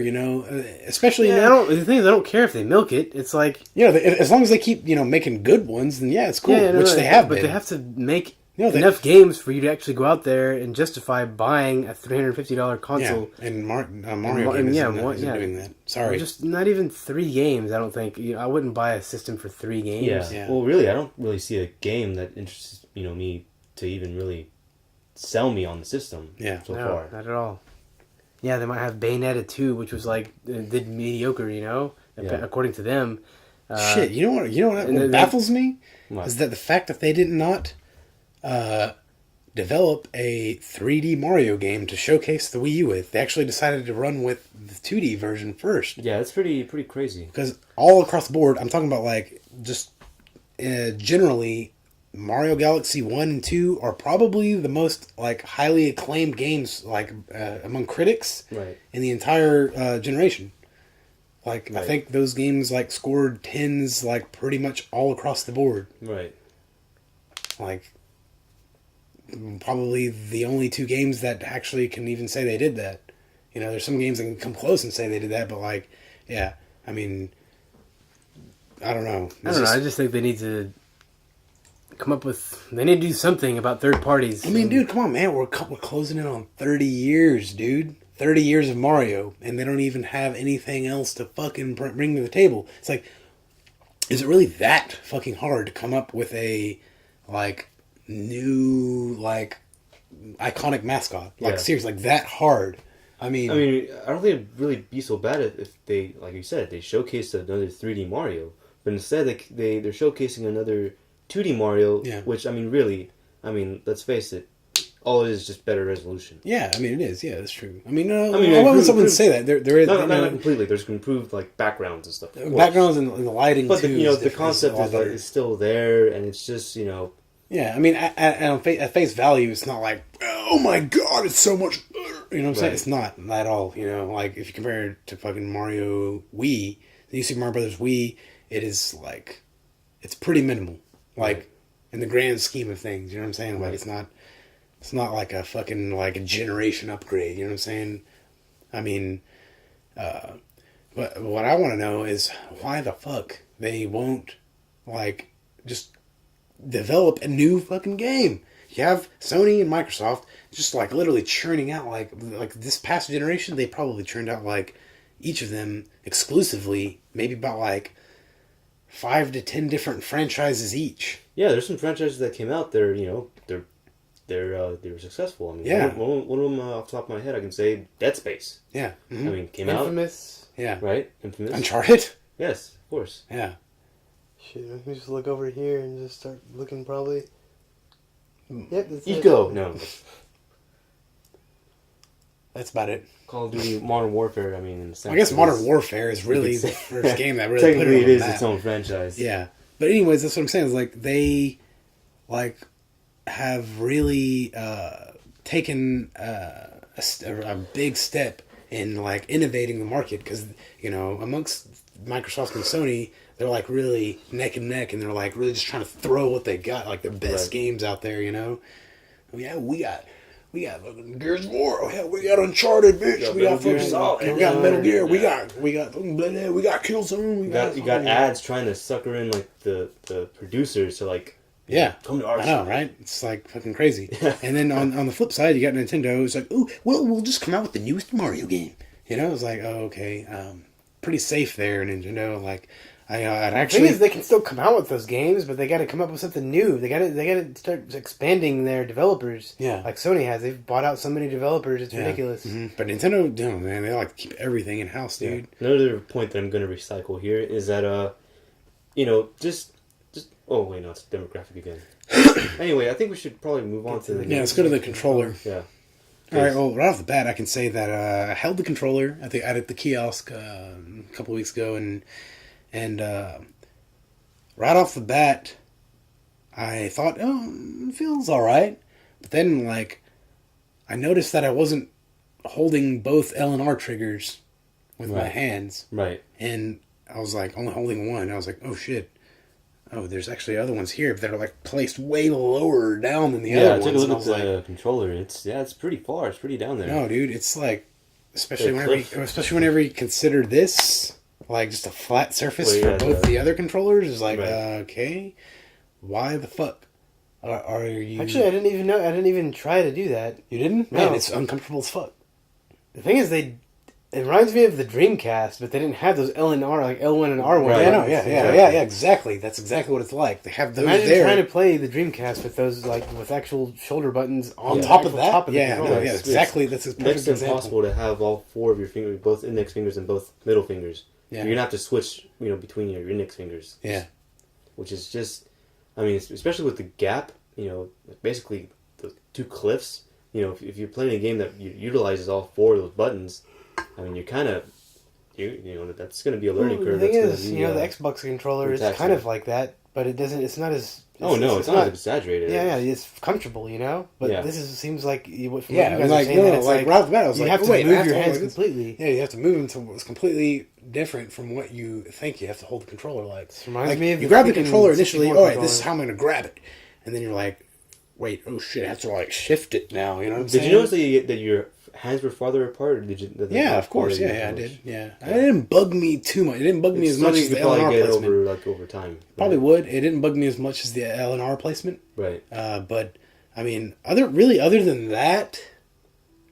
especially yeah, the thing is, I don't care if they milk it. It's like as long as they keep, making good ones, then yeah, it's cool, which they have but been. they have to make they- enough games for you to actually go out there and justify buying a $350 console. Yeah, and Mario And game yeah, isn't doing that. Sorry. Just not even 3 games. I don't think. I wouldn't buy a system for 3 games. Yeah. Well, really, I don't really see a game that interests me to even really sell me on the system. Yeah. So No, far. not at all. Yeah, they might have Bayonetta 2, which was like did mediocre, according to them. Shit, you know what baffles me? What? Is that the fact that they did not develop a 3D Mario game to showcase the Wii U with. They actually decided to run with the 2D version first. Yeah, that's pretty crazy. Because all across the board, I'm talking about like just generally, Mario Galaxy 1 and 2 are probably the most like highly acclaimed games like among critics Right. in the entire generation. Like Right. I think those games like scored 10s like pretty much all across the board. Right. Like probably the only 2 games that actually can even say they did that. There's some games that can come close and say they did that, but like, yeah, I mean, I don't know. I don't know. I just think they need to come up with. They need to do something about third parties. I mean, dude, come on, man. We're closing in on 30 years, dude. 30 years of Mario, and they don't even have anything else to fucking bring to the table. It's like, is it really that fucking hard to come up with a, like, new, like, iconic mascot? Like, Yeah. seriously, like, that hard? I mean, I don't think it'd really be so bad if they, like you said, they showcased another 3D Mario, but instead they're showcasing another 2D Mario, Yeah. which, really, let's face it, all it is just better resolution. yeah, I mean, it is. Yeah, that's true. I mean, no, I mean, why would someone improved- say that? There is Not completely. There's improved like backgrounds and stuff. of course. backgrounds and the lighting, But too. the concept a lot is better. is still there, and it's just Yeah, I mean, at face value, it's not like, oh my god, it's so much better. You know what I'm saying? Right. It's not at all. Like if you compare it to fucking Mario Wii, the New Super Mario Brothers Wii, it is like, it's pretty minimal. Like Right. in the grand scheme of things, you know what I'm saying? Like Right. it's not like a fucking like a generation upgrade. You know what I'm saying? I mean, but what I want to know is why the fuck they won't like just develop a new fucking game. You have Sony and Microsoft just like literally churning out like this past generation, they probably churned out like each of them exclusively maybe about like 5 to 10 different franchises each. Yeah, there's some franchises that came out. They're they were successful. I mean, Yeah. one of them off the top of my head, I can say Dead Space. Yeah. Mm-hmm. I mean, came out. Infamous. Yeah. Right? Infamous. Uncharted. Yes, of course. Yeah. Shit, let me just look over here and just start looking probably. Yep, that's it. Eco. No. That's about it. Call of Duty Modern Warfare, I mean, in a sense, I guess it Modern is- Warfare is really the first game that really put technically it on it is the its map. own franchise. Yeah. But anyways, that's what I'm saying. Is like they like have really taken a big step in like innovating the market because amongst Microsoft and Sony, they're like really neck and neck, and they're like really just trying to throw what they got, like their best Right. games out there. Yeah, we got fucking Gears of War. Oh, hell, we got Uncharted, bitch. Yeah, we got Metal Gear fucking, Solid. we got Metal Gear. Yeah. We got Killzone. You got ads trying to sucker in like the producers to like Yeah, come to our I know, side. right? It's like fucking crazy. And then on the flip side, you got Nintendo. It's like, oh, well, we'll just come out with the newest Mario game. It's like, oh, okay, pretty safe there, Nintendo. Like, I'd The actually. thing is, they can still come out with those games, but they got to come up with something new. They got to start expanding their developers. Yeah. like Sony has. They've bought out so many developers. It's Yeah. ridiculous. Mhm. But Nintendo, man, they like to keep everything in house, dude. Another point that I'm going to recycle here is that just oh wait, no, it's demographic again. Anyway, I think we should probably move on to the Yeah, let's go to the controller. Yeah. All right. Well, right off the bat, I can say that I held the controller at the kiosk a couple weeks ago, and right off the bat, I thought, oh, it feels all right. But then, like, I noticed that I wasn't holding both L and R triggers with my Right. hands, Right. and I was like only holding one. I was like, oh shit. Oh, there's actually other ones here that are like placed way lower down than the Yeah, other I ones. took a look and I at was the like, controller. It's pretty far. It's pretty down there. no, dude, it's like, especially Like whenever you consider this like just a flat surface Well, for yeah, both the other controllers, is like, Right. Okay, why the fuck are you? Actually, I didn't even know. I didn't even try to do that. you didn't? No. Man, it's uncomfortable as fuck. The thing is, it reminds me of the Dreamcast, but they didn't have those L and R, like L1 and R1. Right. Yeah, no, buttons. yeah, exactly. That's exactly what it's like. They have those Imagine there. trying to play the Dreamcast with those, like, with actual shoulder buttons on on the top of actual that, top of the yeah, controller. no, yeah, It's- exactly. That's a Next perfect to example. impossible to have all four of your fingers, both index fingers and both middle fingers. Yeah. You're gonna have to switch, between your index fingers. Yeah, Which is just, I mean, especially with the gap, basically the two cliffs. If you're playing a game that utilizes all four of those buttons, I mean, you're kind of, that's going to be a learning Well, curve. the thing That's is, gonna be, the Xbox controller is taxing. kind of like that, but it doesn't. It's not as. Oh no, it's not as exaggerated. Yeah, it's comfortable, But Yeah. seems like from yeah. what you I guys mean, are like, saying, no, that it's like right off the bat, I was you like, have oh, to wait, I move have your to hands hold this. completely. Yeah, you have to move them to what's completely different from what you think you have to hold the controller like. This reminds Like, me of you the grab the freaking controller initially. 64 Oh, wait, this is controller. how I'm going to grab it, and then you're like, wait, oh shit, I have to like shift it now. You know what I'm Did saying? you notice that your hands were farther apart, or did you? Yeah, of course. Yeah, I did. Yeah, it didn't bug me too much. It didn't bug me It's as much something as you the could L and probably R get placement. over time. Probably right? would. It didn't bug me as much as the L and R placement. Right. But I mean, other than that,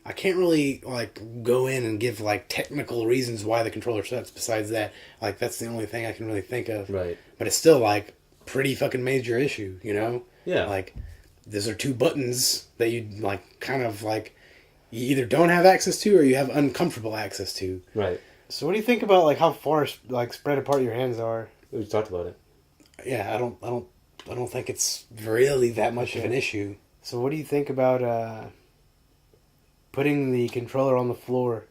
I can't really like go in and give like technical reasons why the controller sucks. Besides that, like that's the only thing I can really think of. Right. But it's still like pretty fucking major issue, Yeah. Like those are two buttons that you like kind of like you either don't have access to or you have uncomfortable access to. Right. So what do you think about like how far like spread apart your hands are? We talked about it. Yeah, I don't think it's really that much of an issue. So what do you think about putting the controller on the floor?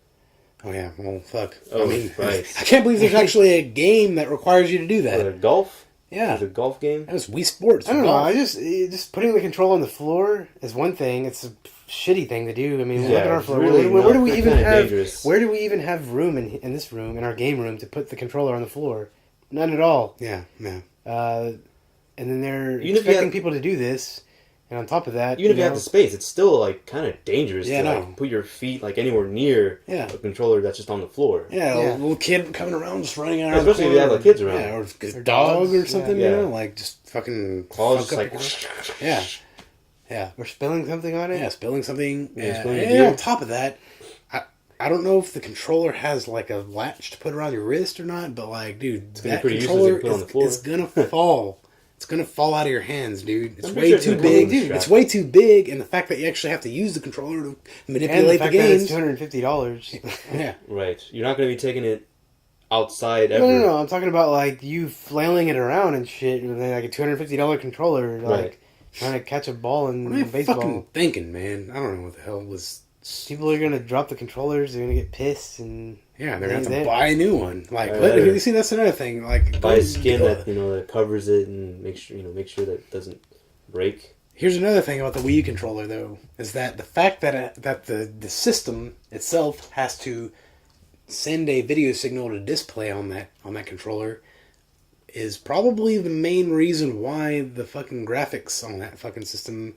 Oh yeah, well fuck. Oh, I mean, right. I can't believe there's actually a game that requires you to do that. Golf. Yeah, Is it a golf game? that was Wii Sports. I don't know. Golf. I just putting the controller on the floor is one thing. It's a shitty thing to do. I mean, Yeah, look at our it's floor. really Where do not- we they're even kinda have? dangerous. Where do we even have room in this room, in our game room, to put the controller on the floor? None at all. Yeah. And then they're Even if you expecting have- people to do this, and on top of that, Even if you have the space, it's still like kind of dangerous Yeah, to no. like put your feet like anywhere near Yeah. a controller that's just on the floor. Yeah, Yeah. a little kid coming around, just running out. Especially if you have, like, kids around. Yeah, or Or a dog dogs, or something. yeah. Like just fucking Claws fuck just up like your- Yeah. we're spilling something on it. Yeah, spilling something. Yeah, Yeah, spilling and beer. on top of that, I don't know if the controller has like a latch to put around your wrist or not, but like, dude, that pretty useless controller to put on the floor. is gonna fall. It's gonna fall out of your hands, dude. It's I'm way pretty sure too it's gonna big. come with a It's strap. way too big, and the fact that you actually have to use the controller to And the manipulate the fact that it's games. $250. Yeah, Right. You're not going to be taking it outside ever. No. I'm talking about like you flailing it around and shit, and then like a $250 controller, like Right. trying to catch a ball in what am I baseball. fucking thinking, man? I don't know what the hell was. People are gonna drop the controllers. They're gonna get pissed, and Yeah, they're gonna have They- to buy a new one. Like, Right. what, you see, that's another thing. Like, Buy a skin that covers it and make sure that it doesn't break. Here's another thing about the Wii U controller, though, is that the fact that the system itself has to send a video signal to display on that controller is probably the main reason why the fucking graphics on that fucking system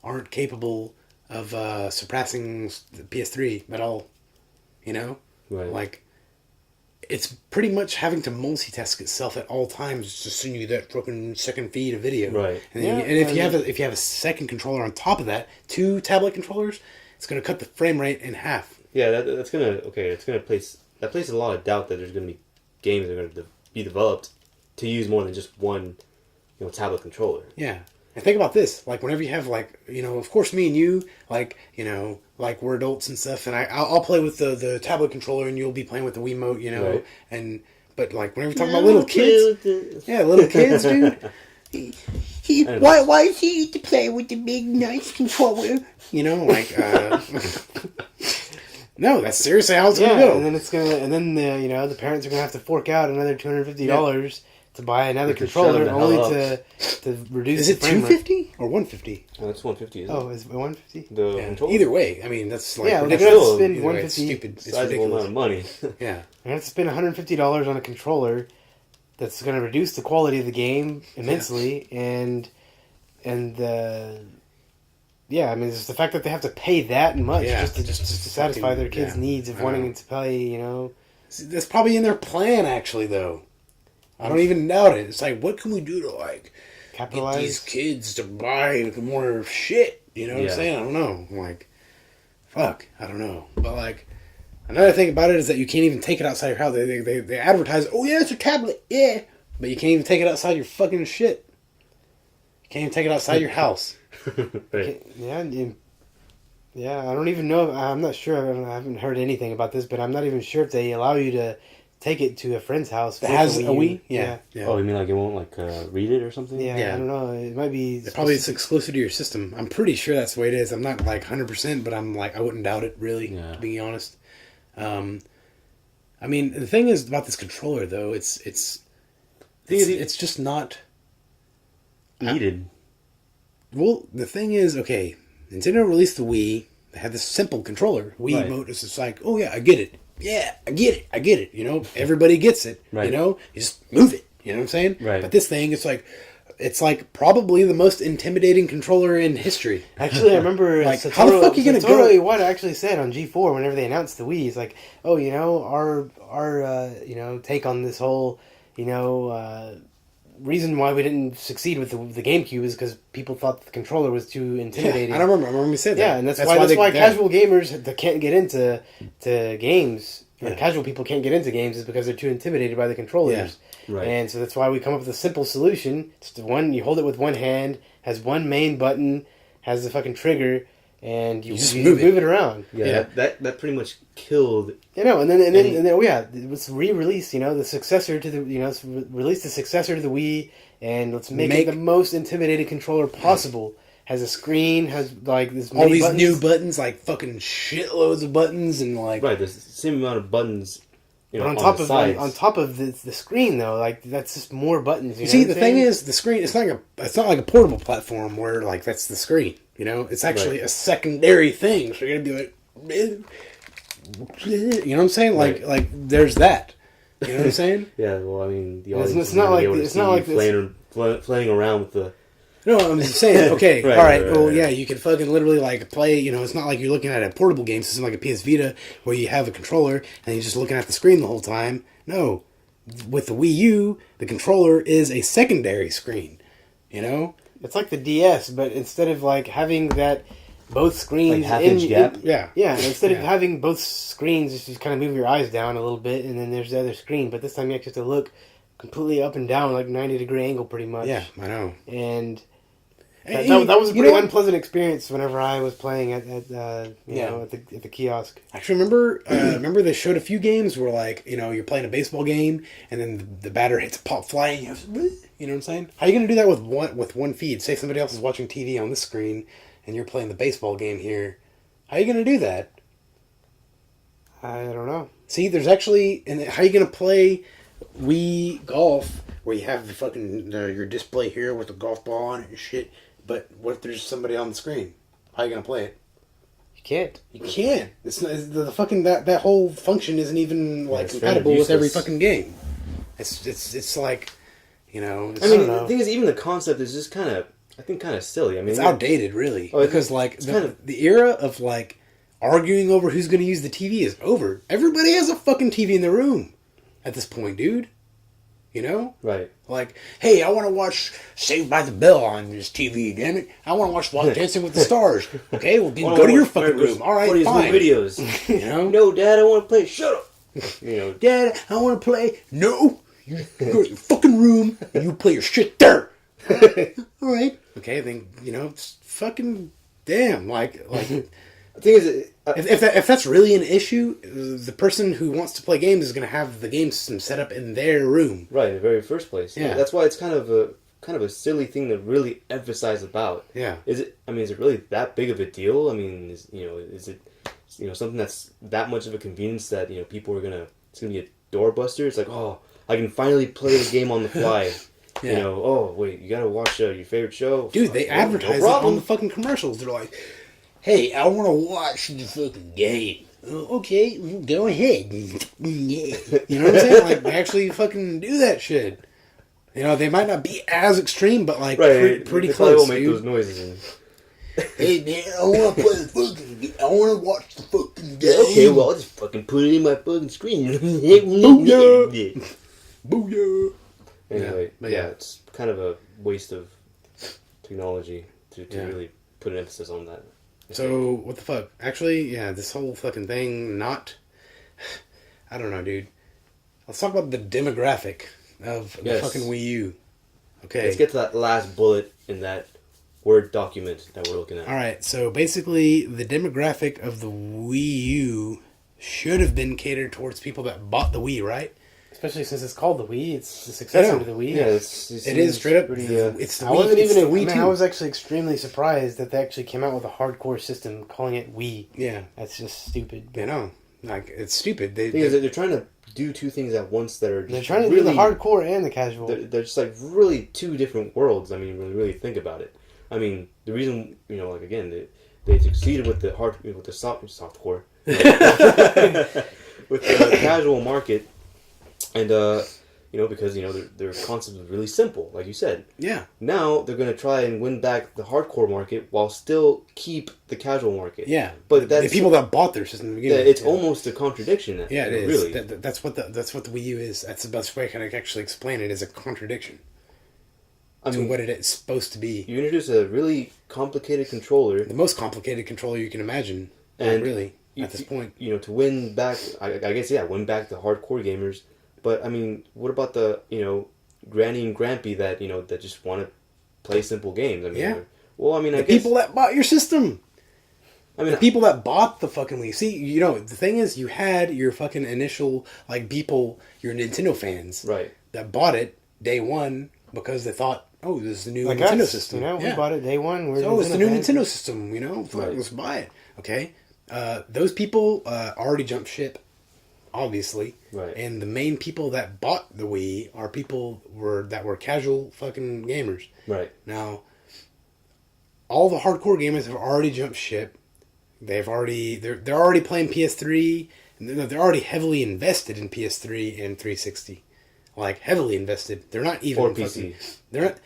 aren't capable of surpassing the PS3 at all. You know, Right. like. It's pretty much having to multitask itself at all times to send you that fucking second feed of video. Right. And, Yeah, and if you have a second controller on top of that, 2 tablet controllers, it's going to cut the frame rate in half. Yeah, that's gonna places a lot of doubt that there's gonna be games that are gonna be developed to use more than just one, tablet controller. Yeah. And think about this, like whenever you have like, of course me and you, like, like we're adults and stuff, and I'll play with the tablet controller and you'll be playing with the Wiimote, Right. But like whenever you're talking about little kids, little kids, dude. Why is he need to play with the big nice controller? No, that's seriously how it's gonna go. and then the parents are gonna have to fork out another $250 to buy another To shut controller, them the hell only up. to reduce. Is the it frame rate. 250 or 150? Oh, that's 150. Isn't Oh, is it 150? it? The Yeah. controller. Either way, I mean that's like Yeah, But they're it's gonna have to still spend either way, it's 150. stupid. It's sizable amount of ridiculous. money. Yeah. They're gonna have to spend $150 on a controller that's gonna reduce the quality of the game immensely, and I mean, it's the fact that they have to pay that much Yeah, just to satisfy fucking- their kids' yeah. needs of I wanting know. to play, See, that's probably in their plan, actually. Though I don't even doubt it. It's like, what can we do to like get these capitalize. kids to buy more shit? You know what I'm Yeah. saying? I don't know. Like, fuck, I don't know. But like, another thing about it is that you can't even take it outside your house. They advertise, oh yeah, it's a tablet, yeah, but you can't even take it outside your fucking shit. You can't even take it outside your house. Right. Yeah, I don't even know. I'm not sure. I haven't heard anything about this, but I'm not even sure if they allow you to take it to a friend's house That with has a a U. Wii? Yeah. Oh, you mean like it won't read it or something? Yeah, Yeah. I don't know. It might be Probably it's exclusive to your system. I'm pretty sure that's the way it is. I'm not like 100%, but I'm like, I wouldn't doubt it, really, Yeah. to be honest. I mean, the thing is about this controller, though, it's just not... Needed. Well, the thing is, okay, Nintendo released the Wii. They had this simple controller. Wii Right. Emote is just like, oh yeah, I get it. Yeah, I get it. Everybody gets it. Right. You just move it. You know what I'm saying? Right. But this thing, it's like probably the most intimidating controller in history. Actually, I remember Like, how the fuck are you gonna go- Satoru Iwata actually said on G4 whenever they announced the Wii, he's like, "Oh, our take on this whole, reason why we didn't succeed with the GameCube is because people thought the controller was too intimidating." Yeah, I remember we said that. Yeah, and that's why they- casual gamers that can't get into games. Or casual people can't get into games is because they're too intimidated by the controllers. Yeah, right. And so that's why we come up with a simple solution. Just one, you hold it with one hand, has one main button, has the fucking trigger, and you just move move it around. Yeah. That pretty much killed. And then it was re-released. The successor to the let's release the successor to the Wii, and let's make it the most intimidating controller possible. Has a screen, has like this all these new buttons, like fucking shitloads of buttons, and like Right, there's the same amount of buttons. But on the sides. on top of the screen though, like that's just more buttons. You see, the thing is, the screen. It's not like a portable platform where like that's the screen. It's actually a secondary thing. So you're gonna be like, you know what I'm saying? Like there's that. You know what I'm saying? Yeah, well, I mean, the It's audience not like- be able to it's see not you like this- playing around with the. No, I'm just saying. Okay, Right, all right. right, Well, right. yeah, you can fucking literally like play. It's not like you're looking at a portable game system like a PS Vita where you have a controller and you're just looking at the screen the whole time. No, with the Wii U, the controller is a secondary screen. It's like the DS, but instead of like having that both screens Like half-inch gap? Yeah. Yeah, instead of Yeah. having both screens, just kind of move your eyes down a little bit, and then there's the other screen. But this time you actually have to look completely up and down, like 90-degree angle, pretty much. Yeah, I know. And And that was a you pretty know what? unpleasant experience whenever I was playing at the kiosk. Actually, remember they showed a few games where, like, you know, you're playing a baseball game and then the batter hits a pop fly and you know what I'm saying? How are you going to do that with one feed? Say somebody else is watching TV on this screen and you're playing the baseball game here. How are you going to do that? I don't know. See, there's actually... And how are you going to play Wii Golf where you have the fucking... your display here with the golf ball on it and shit, but what if there's somebody on the screen? How are you going to play it? You can't. You can't. It's not, the fucking that whole function isn't even like it's compatible very with every useless. fucking game. It's like, you know. It's, I mean, don't know. the thing is, even the concept is just kind of silly. I mean, it's outdated, really, Oh, because like it's kind of- the era of like arguing over who's going to use the TV is over. Everybody has a fucking TV in their room at this point, dude. You know, right. like, hey, I want to watch Saved by the Bell on this TV. Damn it, I want to watch Dancing with the Stars. Okay, well, go to your fucking room. All right, fine. Videos. You know, No, Dad, I want to play. Shut up. You know, Dad, I want to play. No, you go to your fucking room and you play your shit there. All right. Okay, then it's fucking damn. Like the thing is, if that's really an issue, the person who wants to play games is going to have the game system set up in their room. right in the very first place. Yeah. That's why it's kind of a silly thing to really emphasize about. Yeah. Is it? I mean, is it really that big of a deal? I mean, is it something that's that much of a convenience that people are gonna it's gonna be a doorbuster? It's like, oh, I can finally play the game on the fly. Yeah. Oh wait, you gotta watch your favorite show. Dude, they advertise it on the fucking commercials. They're like, hey, I want to watch the fucking game. Okay, go ahead. You know what I'm saying? Like, they actually fucking do that shit. They might not be as extreme, but like Right, pretty they probably close, will make dude. those noises. And, Hey man, I want to play the fucking game. I want to watch the fucking game. okay, well, I'll just fucking put it in my fucking screen. Booyah! Booyah! Anyway, but yeah, yeah. it's kind of a waste of technology to Yeah. really put an emphasis on that. So, what the fuck? Actually, yeah, this whole fucking thing, I don't know, dude. Let's talk about the demographic of the Yes. fucking Wii U. Okay. Let's get to that last bullet in that Word document that we're looking at. Alright, so basically, the demographic of the Wii U should have been catered towards people that bought the Wii, right? Especially since it's called the Wii. It's the successor know. to the Wii. Yeah, It is straight up. Pretty, It's the I Wii. wasn't It's even. the Wii I mean, too. I was actually extremely surprised that they actually came out with a hardcore system, calling it Wii. Yeah, That's just stupid. you know, like it's stupid. the thing is that they're trying to do two things at once that are just They're trying to really, do the hardcore and the casual. They're just like really two different worlds. I mean, when you really think about it. I mean, the reason like again they succeeded with the softcore, with the casual market, and because their concept was really simple, like you said. Yeah, Now they're going to try and win back the hardcore market while still keep the casual market. yeah. But the that's people that bought their system in the beginning. it's yeah. almost a contradiction. Yeah, it is. Really. That's what the Wii U is. That's the best way I can actually explain it. Is a contradiction I to mean, what it's supposed to be. you introduce a really complicated controller, The most complicated controller you can imagine. And really, at this point. to win back. I guess win back the hardcore gamers. But I mean, what about the Granny and Grampy that that just want to play simple games? I mean, Yeah. well, I mean, I The guess people that bought your system. I mean, The people that bought the fucking Wii. See, the thing is, you had your fucking initial, like, people, your Nintendo fans. right. That bought it day one because they thought, oh, this is the new like Nintendo us, system. we bought it day one. We're Oh, it's the new fans. Nintendo system, fuck, Right. let's buy it. Okay? Those people already jumped ship, obviously. Right. And the main people that bought the Wii are people that were casual fucking gamers. Right. Now, all the hardcore gamers have already jumped ship. They're already playing PS3. And they're already heavily invested in PS3 and 360. Like, heavily invested. They're not even Or fucking- PC. They're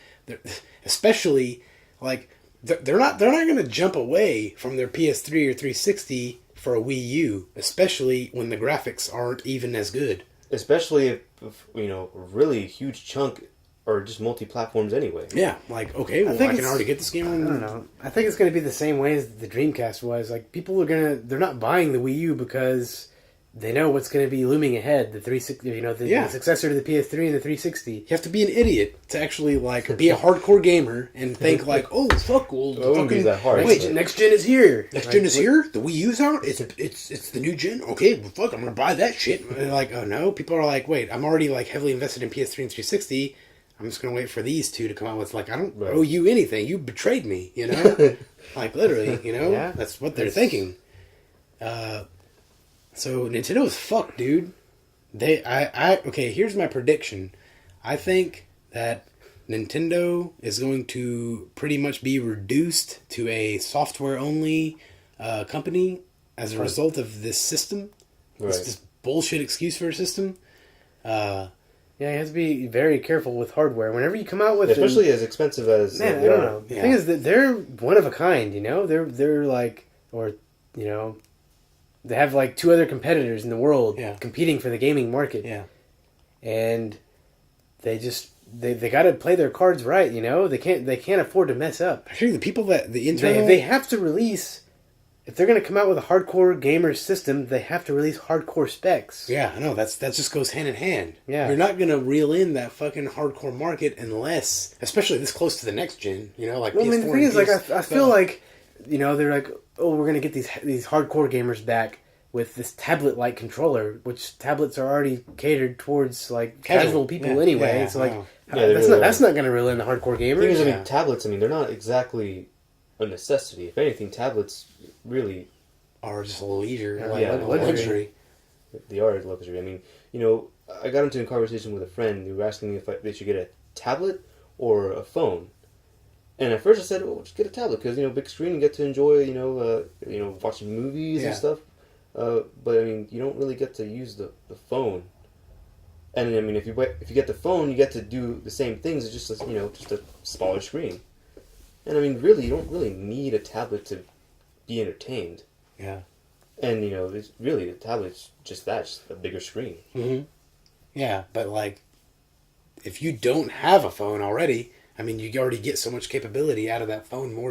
especially like they're not going to jump away from their PS3 or 360 for a Wii U, especially when the graphics aren't even as good. Especially if a really huge chunk are just multi-platforms anyway. Yeah, like, okay, well, I can already get this game on... I don't know. I think it's going to be the same way as the Dreamcast was. Like, people are they're not buying the Wii U because they know what's going to be looming ahead. The 360, the successor to the PS3 and the 360. You have to be an idiot to actually, like, be a hardcore gamer and think, like, oh, fuck, well, it wouldn't be that hard. Next gen is here. Next gen is here? The Wii U's out? It's the new gen? Okay, well, fuck, I'm going to buy that shit. And they're like, oh, no? People are like, wait, I'm already, like, heavily invested in PS3 and 360. I'm just going to wait for these two to come out with, like, I don't owe you anything. You betrayed me, you know? Like, literally, you know? Yeah. That's what they're thinking. So, Nintendo is fucked, dude. Okay, here's my prediction. I think that Nintendo is going to pretty much be reduced to a software-only company as a result of this system. Right. This bullshit excuse for a system. Yeah, you have to be very careful with hardware. Whenever you come out with... Especially as expensive as... Man, I don't know. The thing is that they're one of a kind, you know? They're like... Or, you know... They have like two other competitors in the world competing for the gaming market. Yeah. And they just... They got to play their cards right, you know? They can't afford to mess up. Actually, the people that... The internal... They have to release... If they're going to come out with a hardcore gamer system, they have to release hardcore specs. Yeah, I know. That just goes hand in hand. Yeah. You're not going to reel in that fucking hardcore market unless... Especially this close to the next gen, you know? Like well, PS4 I mean, the thing is, like, I feel so, like, you know, they're like, oh, we're going to get these hardcore gamers back with this tablet-like controller, which tablets are already catered towards, like, casual people anyway. Yeah, so, like, really that's not going to reel in the hardcore gamers. The thing is, I mean, tablets, they're not exactly a necessity. If anything, tablets really... Are just a leisure, luxury. They are a luxury. I mean, you know, I got into a conversation with a friend who was asking me if they should get a tablet or a phone. And at first I said, well, just get a tablet because, you know, big screen, you get to enjoy, watching movies and stuff. But, I mean, you don't really get to use the phone. And, I mean, if you get the phone, you get to do the same things. It's just, just a smaller screen. And, I mean, really, you don't really need a tablet to be entertained. Yeah. And, it's really, the tablet's just that, just a bigger screen. Mm-hmm. Yeah, but, like, if you don't have a phone already, I mean, you already get so much capability out of that phone more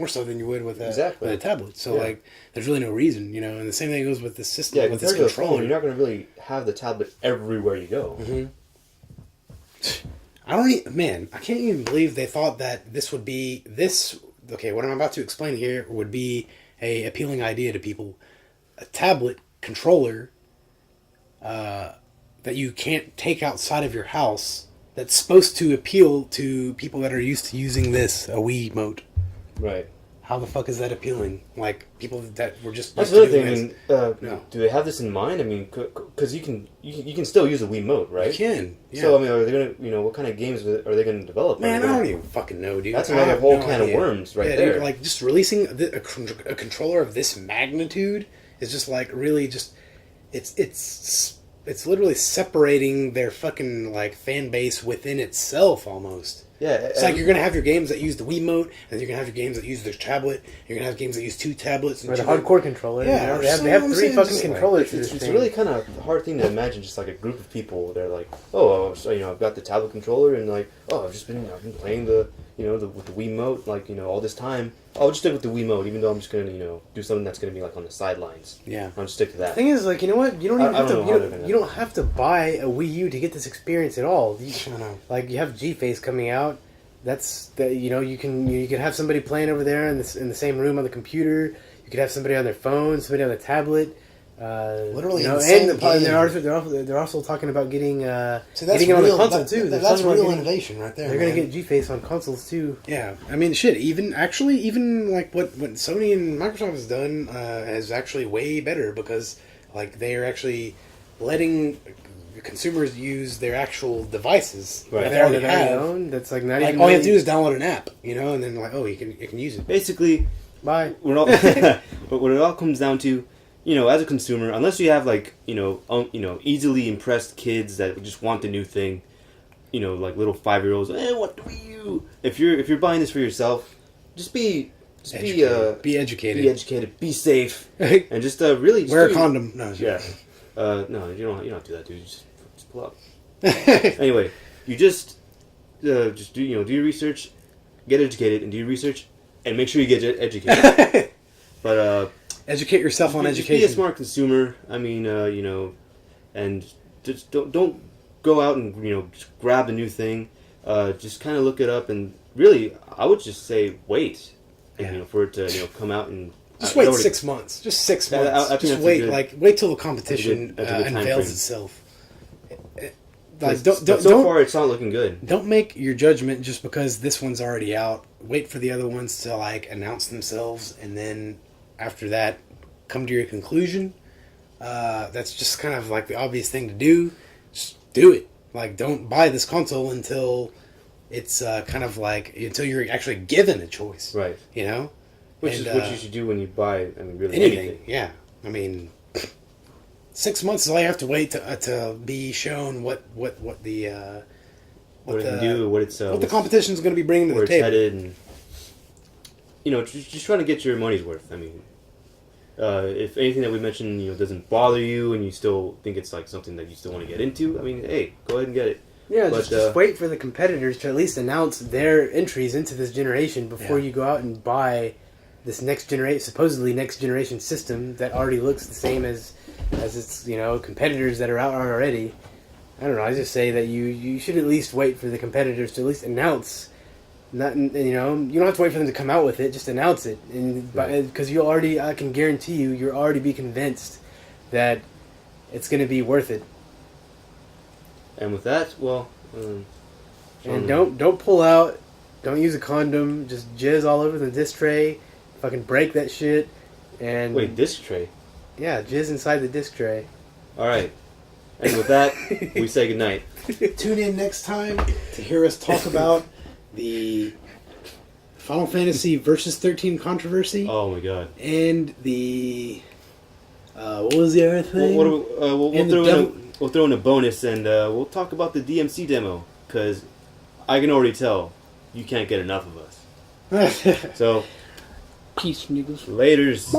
so than you would with a tablet. So, like, there's really no reason, you know. And the same thing goes with this system, with this controller. Phone, you're not going to really have the tablet everywhere you go. Mm-hmm. I can't even believe they thought that this would be okay, what I'm about to explain here would be a appealing idea to people. A tablet controller that you can't take outside of your house that's supposed to appeal to people that are used to using a Wii Mote. Right. How the fuck is that appealing? Like, people that were just... That's the other thing. No. Do they have this in mind? I mean, because you can still use a Wii Mote, right? You can. Yeah. So, I mean, are they going to, what kind of games are they going to develop? Man, I don't even fucking know, dude. That's another whole can of worms right there. Dude, like, just releasing a controller of this magnitude is just, like, really just... It's literally separating their fucking, like, fan base within itself, almost. Yeah. It's like you're going to have your games that use the Wiimote, and you're going to have your games that use their tablet, you're going to have games that use two tablets. Or the hardcore controller. Yeah. They have three fucking controllers. It's a really kind of hard thing to imagine, just like a group of people. They're like, oh, so, I've got the tablet controller, and like, oh, I've been playing with the Wiimote, like, all this time. I'll just stick with the Wiimote, even though I'm just going to, do something that's going to be like on the sidelines. Yeah. I'll just stick to that. The thing is, like, you know what? You don't even you don't have to buy a Wii U to get this experience at all. Like, you have G-Face coming out. You can have somebody playing over there in the same room on the computer. You could have somebody on their phone, somebody on the tablet. Literally, and they're also talking about getting getting it on the console too. That's real innovation right there. They're going to get G-Face on consoles too. Yeah, I mean, shit. Even like what Sony and Microsoft has done is actually way better because like they are actually letting consumers use their actual devices that they already have. That's like not like even all you have to do is download an app, and then like you can use it. Basically, bye. But what it all comes down to, as a consumer, unless you have like easily impressed kids that just want the new thing, like little 5-year-olds, what do you? If you're buying this for yourself, be educated, be safe, and just really wear a condom. No, yeah. No, you don't do that, dude. Just pull up. Anyway, you just just do your research, get educated, and do your research, and make sure you get educated. But educate yourself on just education. be a smart consumer. I mean, and just don't go out and just grab the new thing. Just kind of look it up, and really, I would just say wait, for it to come out and just wait 6 months. Just 6 months. I think just that's wait, a good- wait till the competition that's a good time unveils frame. itself. So far, it's not looking good. Don't make your judgment just because this one's already out. Wait for the other ones to announce themselves, and then after that, come to your conclusion. That's just kind of the obvious thing to do. Just do it. Don't buy this console until it's until you're actually given a choice. Right. Which is what you should do when you buy. I mean, really anything. Yeah. I mean, 6 months is all you have to wait to be shown what the what it can do, what the competition is going to be bringing to the where table. it's headed, and just trying to get your money's worth. I mean, if anything that we mentioned doesn't bother you, and you still think it's something that you still want to get into, I mean, hey, go ahead and get it. Yeah, But, just wait for the competitors to at least announce their entries into this generation before you go out and buy this supposedly next generation system that already looks the same as its competitors that are out already. I don't know. I just say that you should at least wait for the competitors to at least announce. Not you don't have to wait for them to come out with it. Just announce it, and because I can guarantee you'll already be convinced that it's going to be worth it. And with that, well, And don't pull out. Don't use a condom. Just jizz all over the disc tray. Fucking break that shit. And wait, disc tray. Yeah, jizz inside the disc tray. All right. And with that, we say goodnight. Tune in next time to hear us talk about the Final Fantasy Versus 13 controversy. Oh my god. And the what was the other thing? We'll throw in a bonus, and we'll talk about the DMC demo, because I can already tell you can't get enough of us. So, Peace, niggas. laters.